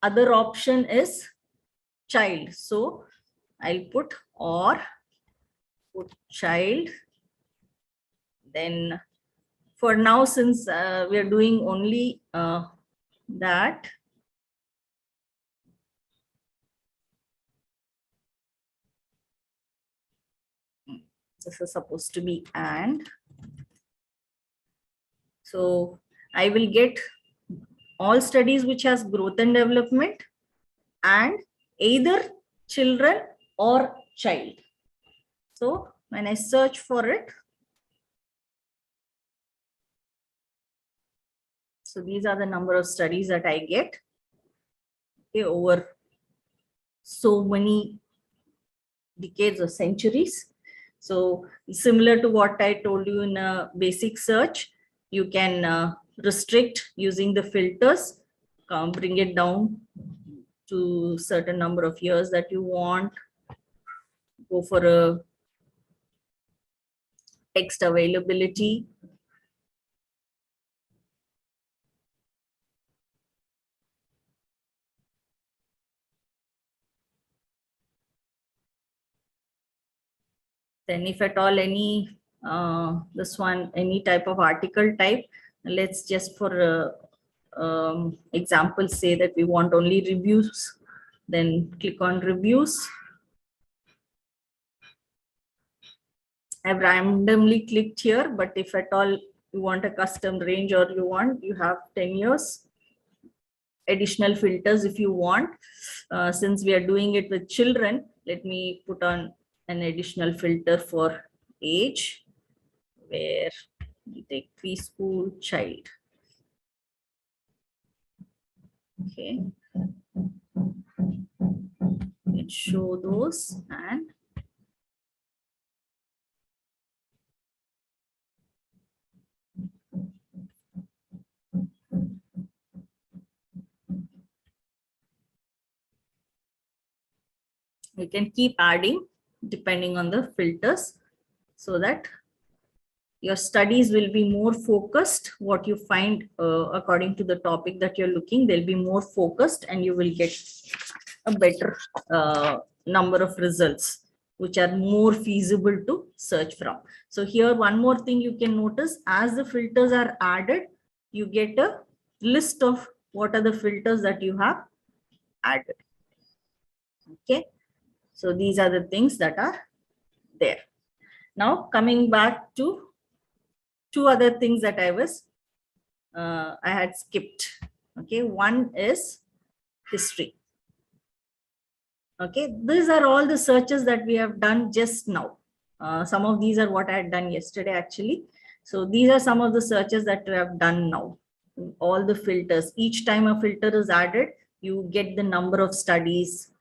other option is child. So I'll put or, put child. Then for now, since we are doing only that, this is supposed to be and. So I will get all studies which has growth and development, and either children or child. So when I search for it, so these are the number of studies that I get, okay, over so many decades or centuries. So similar to what I told you in a basic search, you can restrict using the filters, bring it down to certain number of years that you want, go for a text availability. Then if at all any, this one, any type of article type, let's just for example say that we want only reviews, then click on reviews. I've randomly clicked here, but if at all you want a custom range, or you have 10 years, additional filters if you want. Since we are doing it with children, let me put on an additional filter for age, where we take preschool child. Okay, let's show those, and You can keep adding depending on the filters so that your studies will be more focused. What you find according to the topic that you're looking, they'll be more focused and you will get a better number of results which are more feasible to search from. So here one more thing you can notice, as the filters are added, you get a list of what are the filters that you have added. Okay, so these are the things that are there. Now coming back to two other things that I had skipped. Okay, one is history. Okay, these are all the searches that we have done just now. Some of these are what I had done yesterday actually. So these are some of the searches that we have done now. All the filters, each time a filter is added, you get the number of studies,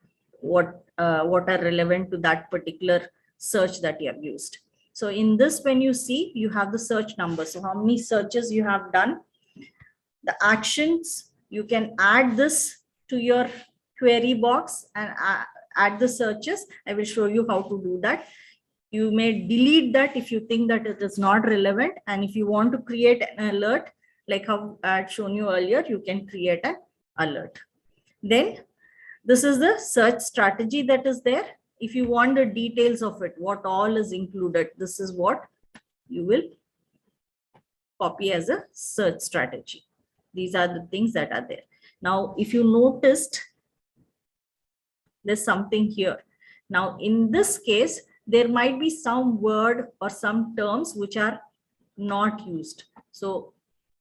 what are relevant to that particular search that you have used. So in this, when you see, you have the search number. So how many searches you have done, the actions, you can add this to your query box and add the searches. I will show you how to do that. You may delete that if you think that it is not relevant. And if you want to create an alert, like how I had shown you earlier, you can create an alert. Then this is the search strategy that is there. If you want the details of it, what all is included, this is what you will copy as a search strategy. These are the things that are there. Now, if you noticed, there's something here. Now, in this case, there might be some word or some terms which are not used. So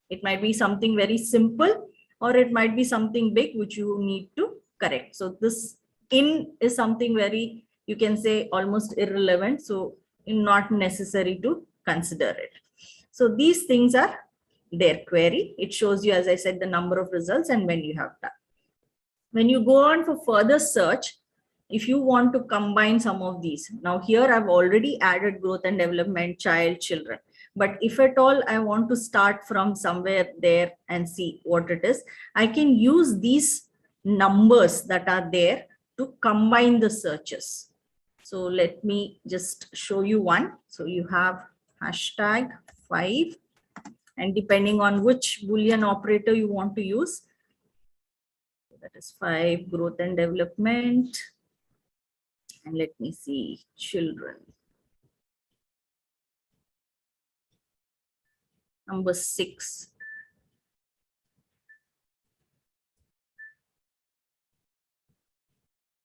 it might be something very simple, or it might be something big which you need to correct. So this in is something very, you can say, almost irrelevant. So not necessary to consider it. So these things are their query. It shows you, as I said, the number of results and when you have done. When you go on for further search, if you want to combine some of these, now here I've already added growth and development, child, children. But if at all I want to start from somewhere there and see what it is, I can use these numbers that are there to combine the searches. So let me just show you one. So you have #5, and depending on which Boolean operator you want to use, that is 5, growth and development. And let me see, children. Number 6.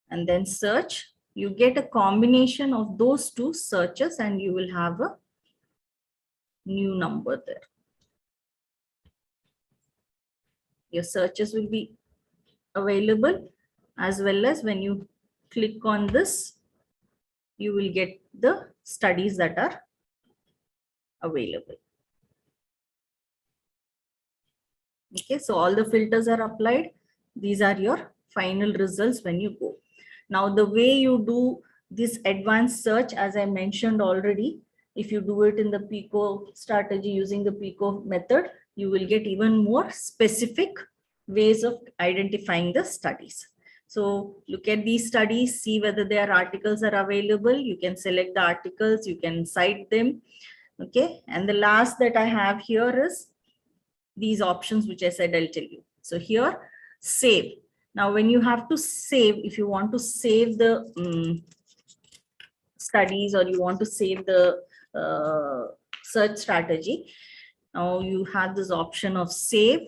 And then search. You get a combination of those two searches and you will have a new number there. Your searches will be available, as well as when you click on this, you will get the studies that are available. Okay, so all the filters are applied. These are your final results when you go. Now, the way you do this advanced search, as I mentioned already, if you do it in the PICO strategy using the PICO method, you will get even more specific ways of identifying the studies. So look at these studies, see whether their articles are available. You can select the articles, you can cite them. Okay, and the last that I have here is these options, which I said I'll tell you. So here, save. Now, when you have to save, if you want to save the studies, or you want to save the search strategy, now you have this option of save.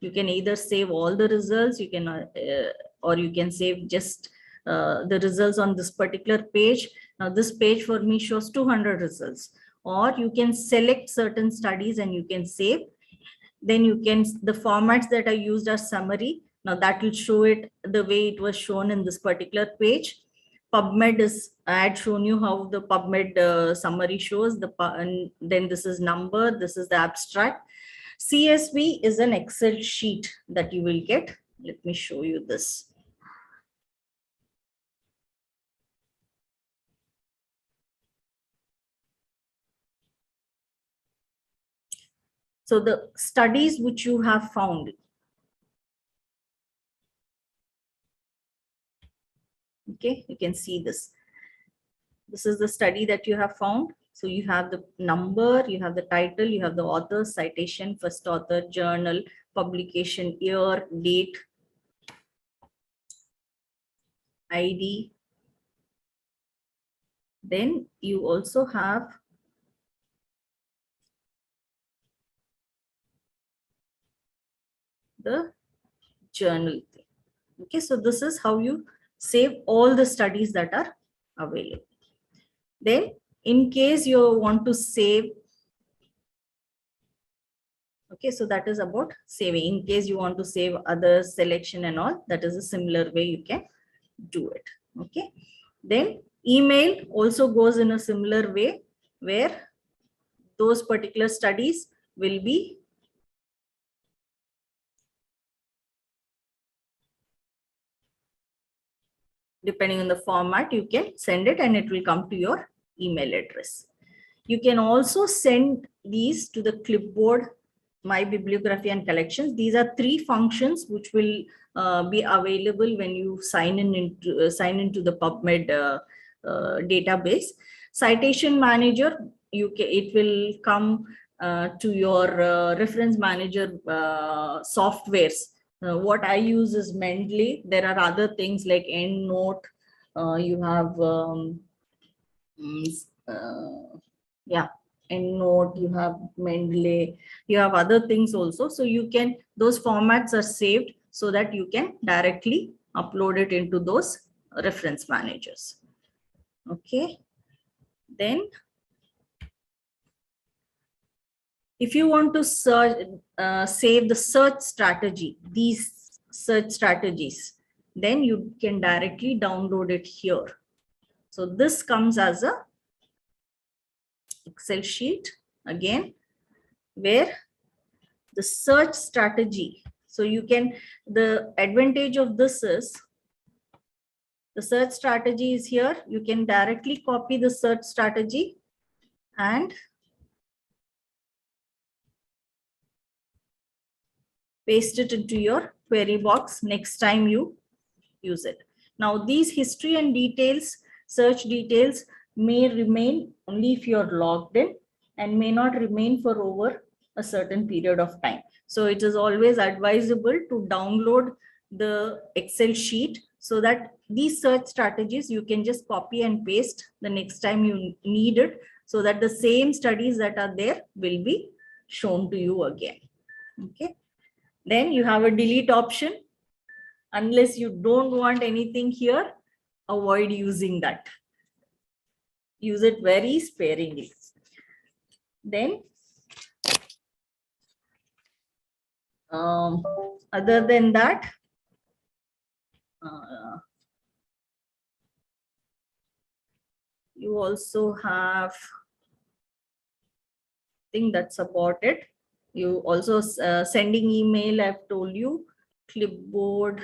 You can either save all the results, you can or you can save just the results on this particular page. Now this page for me shows 200 results, or you can select certain studies and you can save. Then you can, the formats that are used are summary. Now that will show it the way it was shown in this particular page. PubMed is, I had shown you how the PubMed summary shows, and then this is number, this is the abstract. CSV is an Excel sheet that you will get. Let me show you this. So the studies which you have found, Okay, you can see this. This is the study that you have found. So you have the number, you have the title, you have the author, citation, first author, journal, publication, year, date, ID. Then you also have the journal. Okay, so this is how you save all the studies that are available. Then in case you want to save, okay, so that is about saving. In case you want to save other selection and all, that is a similar way you can do it. Okay, then email also goes in a similar way, where those particular studies will be depending on the format, you can send it and it will come to your email address. You can also send these to the clipboard, My Bibliography and Collections. These are 3 functions which will be available when you sign into the PubMed database. Citation Manager, it will come to your reference manager softwares. What I use is Mendeley. There are other things like EndNote. You have EndNote, you have Mendeley, you have other things also. So you can, those formats are saved so that you can directly upload it into those reference managers. Okay. Then if you want to search, save the search strategy, these search strategies, then you can directly download it here. So this comes as a Excel sheet again, where the search strategy. So you can, the advantage of this is the search strategy is here. You can directly copy the search strategy and paste it into your query box next time you use it. Now these history and details, search details may remain only if you're logged in and may not remain for over a certain period of time. So it is always advisable to download the Excel sheet so that these search strategies you can just copy and paste the next time you need it, so that the same studies that are there will be shown to you again. Okay. Then you have a delete option. Unless you don't want anything here, avoid using that. Use it very sparingly. Then, other than that, you also have, I think that's about it. You also sending email, I've told you, clipboard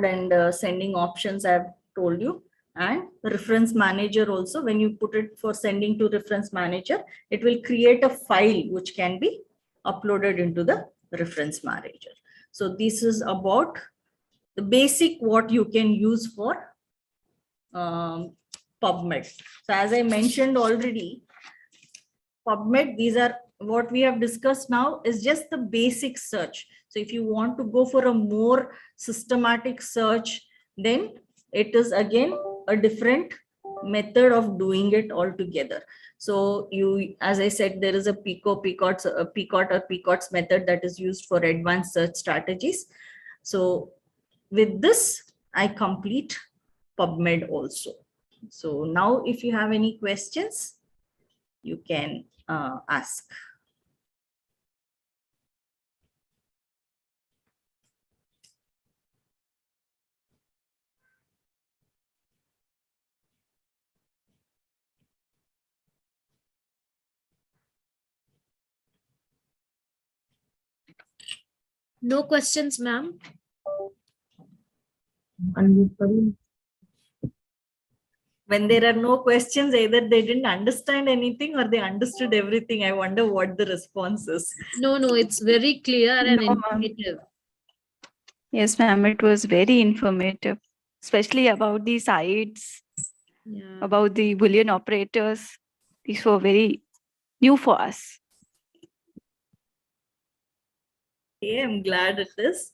and sending options I've told you, and reference manager also. When you put it for sending to reference manager, it will create a file which can be uploaded into the reference manager. So this is about the basic what you can use for PubMed. So as I mentioned already, PubMed, these are what we have discussed now is just the basic search. So if you want to go for a more systematic search, then it is again a different method of doing it altogether. So you, as I said, there is a PICOT method that is used for advanced search strategies. So with this, I complete PubMed also. So now if you have any questions, you can ask. No questions, ma'am. When there are no questions, either they didn't understand anything or they understood everything. I wonder what the response is. No, it's very clear and No, ma'am. informative. Yes, ma'am, it was very informative, especially about the sites, Yeah. about the Boolean operators. These were very new for us. Okay, I'm glad it is.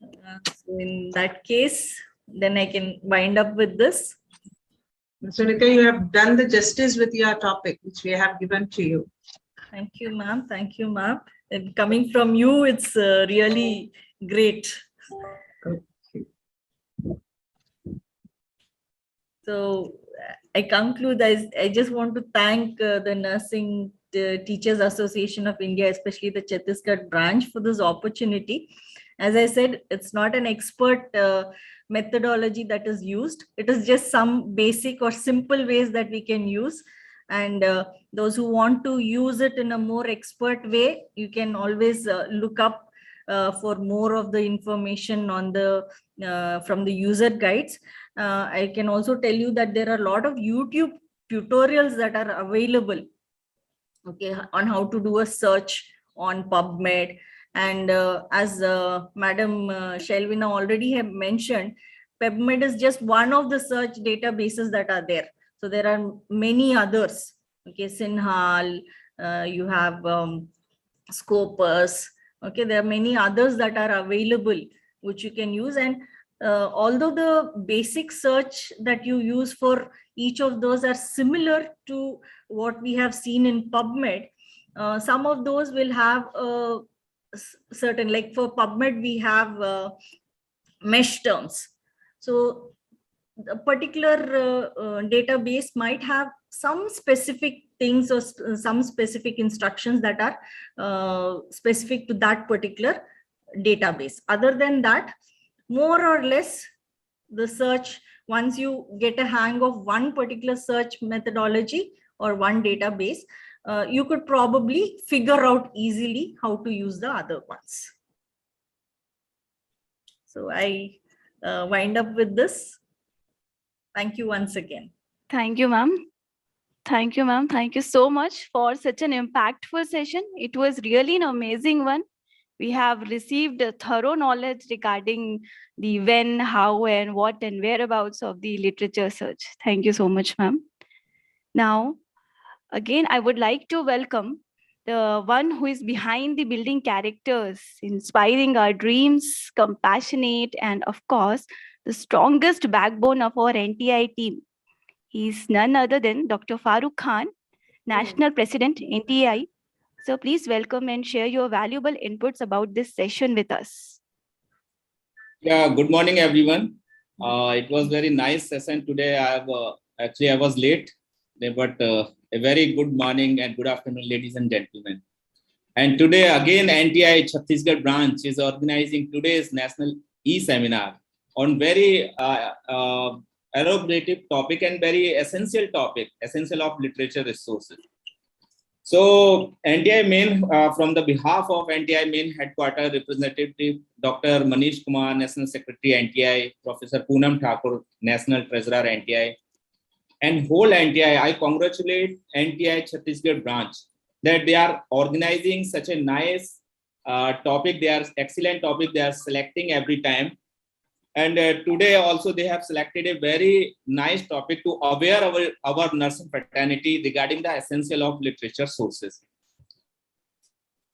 So in that case, then I can wind up with this. Sunita, you have done the justice with your topic, which we have given to you. Thank you, ma'am. Thank you, ma'am. And coming from you, it's really great. Okay. So I conclude, I just want to thank the Nursing Teachers Association of India, especially the Chhattisgarh branch, for this opportunity. As I said, it's not an expert methodology that is used. It is just some basic or simple ways that we can use. And those who want to use it in a more expert way, you can always look up for more of the information on the from the user guides. I can also tell you that there are a lot of YouTube tutorials that are available, okay, on how to do a search on PubMed. And as Madam Shelvina already have mentioned, PubMed is just one of the search databases that are there. So there are many others. Okay, Sinhal, you have Scopus. Okay, there are many others that are available which you can use. And although the basic search that you use for each of those are similar to what we have seen in PubMed, some of those will have a certain, like for PubMed, we have mesh terms. So a particular database might have some specific things or some specific instructions that are specific to that particular database. Other than that, more or less, the search, once you get a hang of one particular search methodology or one database, you could probably figure out easily how to use the other ones. So I wind up with this. Thank you once again. Thank you, ma'am. Thank you, ma'am. Thank you so much for such an impactful session. It was really an amazing one. We have received a thorough knowledge regarding the when, how, and what, and whereabouts of the literature search. Thank you so much, ma'am. Now, again, I would like to welcome the one who is behind the building characters, inspiring our dreams, compassionate, and of course, the strongest backbone of our NTI team. He's none other than Dr. Farooq Khan, National President, NTI. So please welcome and share your valuable inputs about this session with us. Yeah, good morning, everyone. It was very nice session today. I was late, but a very good morning and good afternoon, ladies and gentlemen. And today, again, NTI Chhattisgarh branch is organizing today's National E-Seminar on very elaborative topic and very essential topic, essential of literature resources. So NTI main, from the behalf of NTI main headquarter representative, Dr. Manish Kumar, National Secretary NTI, Professor Poonam Thakur, National Treasurer NTI, and whole NTI, I congratulate NTI Chhattisgarh branch that they are organizing such a nice topic. They are excellent topic. They are selecting every time. And today also they have selected a very nice topic to aware our nursing fraternity regarding the essential of literature sources.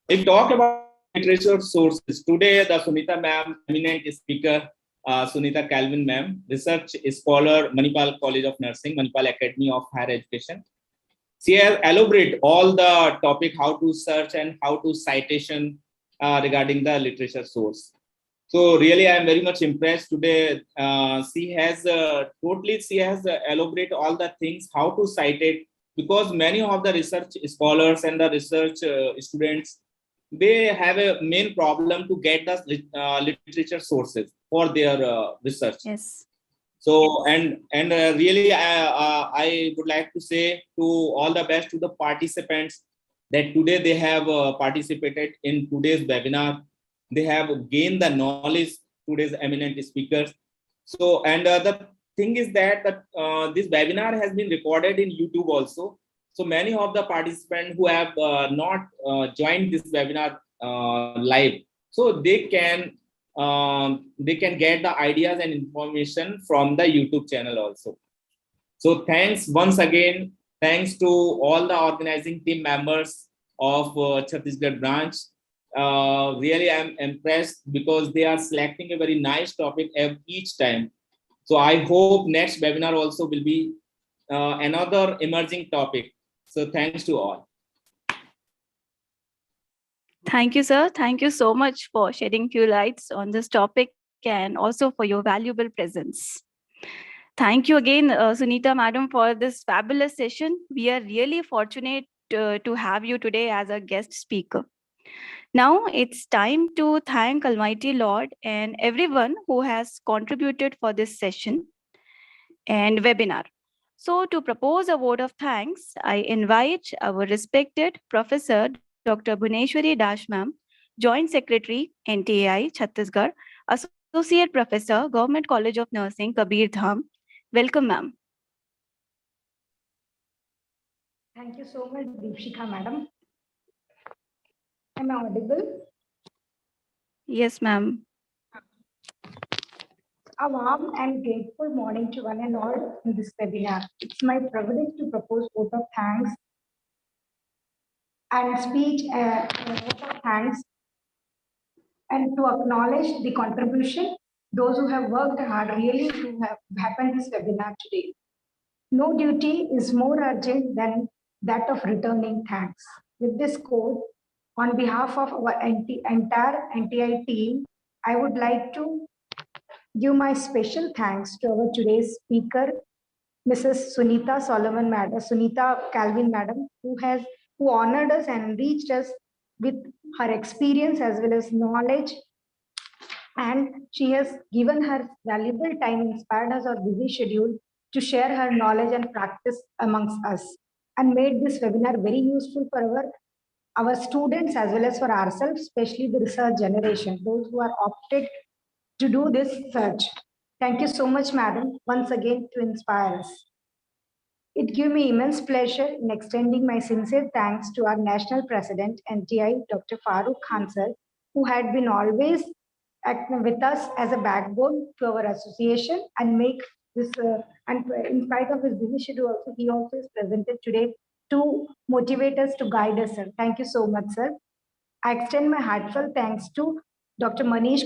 If talk about literature sources, today the Sunita ma'am, eminent speaker, Sunita Calvin ma'am, research scholar, Manipal College of Nursing, Manipal Academy of Higher Education. She has elaborated all the topic, how to search and how to citation regarding the literature source. So really, I am very much impressed today. She has elaborated all the things, how to cite it, because many of the research scholars and the research students, they have a main problem to get the literature sources for their research. Yes. So and really, I would like to say to all the best to the participants that today they have participated in today's webinar. They have gained the knowledge, today's eminent speakers. So, and the thing is that this webinar has been recorded in YouTube also. So many of the participants who have not joined this webinar live, so they can they can get the ideas and information from the YouTube channel also. So thanks once again. Thanks to all the organizing team members of Chhattisgarh branch. Really, I'm impressed because they are selecting a very nice topic each time. So I hope next webinar also will be another emerging topic. So thanks to all. Thank you, sir. Thank you so much for shedding few lights on this topic and also for your valuable presence. Thank you again, Sunita madam, for this fabulous session. We are really fortunate to have you today as a guest speaker. Now it's time to thank Almighty Lord and everyone who has contributed for this session and webinar. So to propose a vote of thanks, I invite our respected Professor Dr. Bhuneshwari Dash ma'am, Joint Secretary, NTI, Chhattisgarh, Associate Professor, Government College of Nursing, Kabir Dham. Welcome, ma'am. Thank you so much, Deepshika madam. Am I audible? Yes, ma'am. A warm and grateful morning to one and all in this webinar. It's my privilege to propose vote of thanks and speech a vote of thanks and to acknowledge the contribution those who have worked hard really to have happened this webinar today. No duty is more urgent than that of returning thanks. With this quote, on behalf of our entire NTI team, I would like to give my special thanks to our today's speaker, Mrs. Sunita Solomon Madam, Sunita Calvin Madam, who honored us and enriched us with her experience as well as knowledge. And she has given her valuable time, inspired us our busy schedule to share her knowledge and practice amongst us, and made this webinar very useful for our students as well as for ourselves, especially the research generation, those who are opted to do this search. Thank you so much, madam, once again to inspire us. It gives me immense pleasure in extending my sincere thanks to our National President, NTI, Dr. Farooq Khan sir, who had been always with us as a backbone to our association and make this, and in spite of his busy schedule also, he also is presented today to motivate us, to guide us, sir. Thank you so much, sir. I extend my heartfelt thanks to Dr. Manish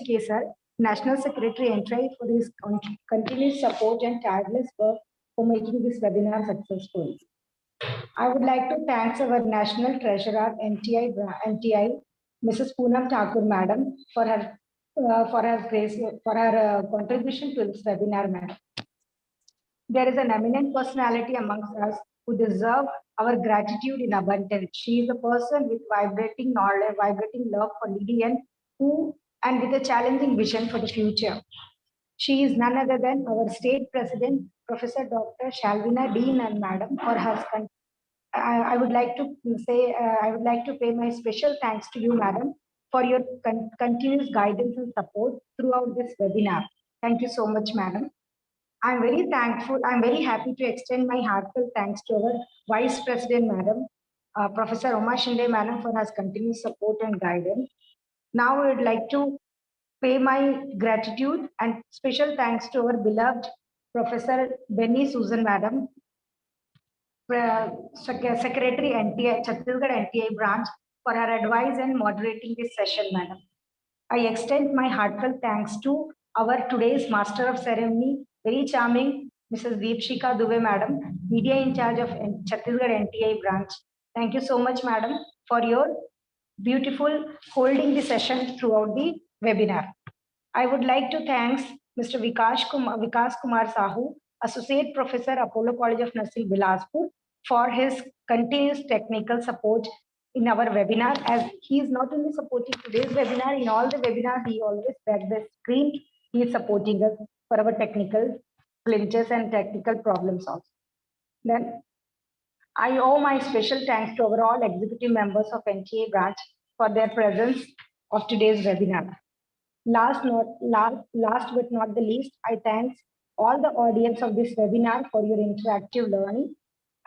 K. sir, National Secretary NTI, for his continuous support and tireless work for making this webinar successful. I would like to thank our National Treasurer NTI, Mrs. Poonam Thakur Madam, for her contribution to this webinar, madam. There is an eminent personality amongst us who deserve our gratitude in abundance. She is a person with vibrating knowledge, vibrating love for leading and with a challenging vision for the future. She is none other than our state president, Professor Dr. Shalvina Dean and Madam, for her. I would like to say, I would like to pay my special thanks to you, Madam, for your continuous guidance and support throughout this webinar. Thank you so much, Madam. I'm very thankful. I'm very happy to extend my heartfelt thanks to our Vice President, Madam, Professor Uma Shinde, Madam, for her continuous support and guidance. Now I would like to pay my gratitude and special thanks to our beloved Professor Benny Susan, Madam, Secretary NTI, Chhattisgarh NTI branch, for her advice and moderating this session, Madam. I extend my heartfelt thanks to our today's Master of Ceremony, very charming Mrs. Deepshika Dubey, Madam, Media in charge of Chhattisgarh NTI branch. Thank you so much, Madam, for your beautiful holding the session throughout the webinar. I would like to thank Mr. Vikas Kumar Sahu, Associate Professor, Apollo College of Nursing, Bilaspur, for his continuous technical support in our webinar, as he is not only supporting today's webinar, in all the webinars, he always back the screen, he is supporting us for our technical glitches and technical problems also. Then I owe my special thanks to our all executive members of NTA branch for their presence of today's webinar. Last but not the least, I thank all the audience of this webinar for your interactive learning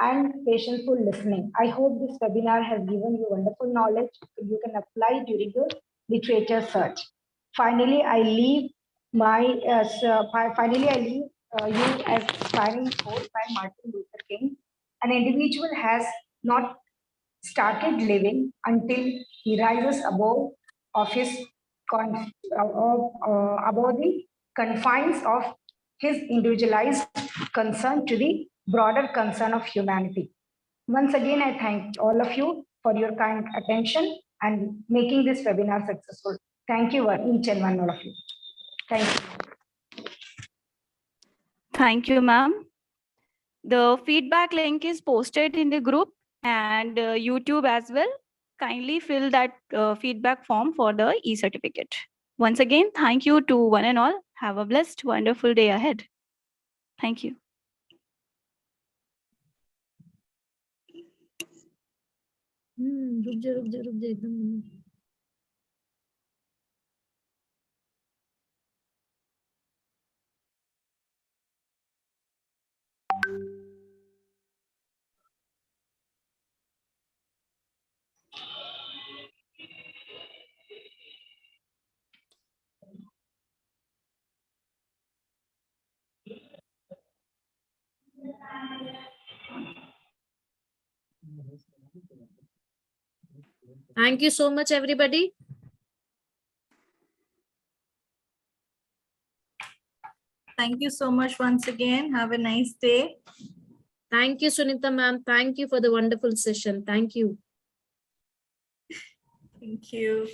and patientful listening. I hope this webinar has given you wonderful knowledge you can apply during your literature search. Finally, I leave you as inspiring quote by Martin Luther King. An individual has not started living until he rises above the confines of his individualized concern to the broader concern of humanity. Once again, I thank all of you for your kind attention and making this webinar successful. Thank you, each and one of you. Thank you. Thank you, ma'am. The feedback link is posted in the group and YouTube as well. Kindly fill that feedback form for the e-certificate. Once again, thank you to one and all. Have a blessed, wonderful day ahead. Thank you. रुक जा एकदम Thank you so much, everybody. Thank you so much once again. Have a nice day. Thank you, Sunita ma'am. Thank you for the wonderful session. Thank you. Thank you.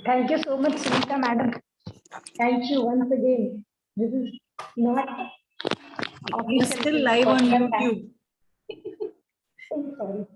Thank you so much, Sunita madam. Thank you once again. This is not You're still live on YouTube. Sorry.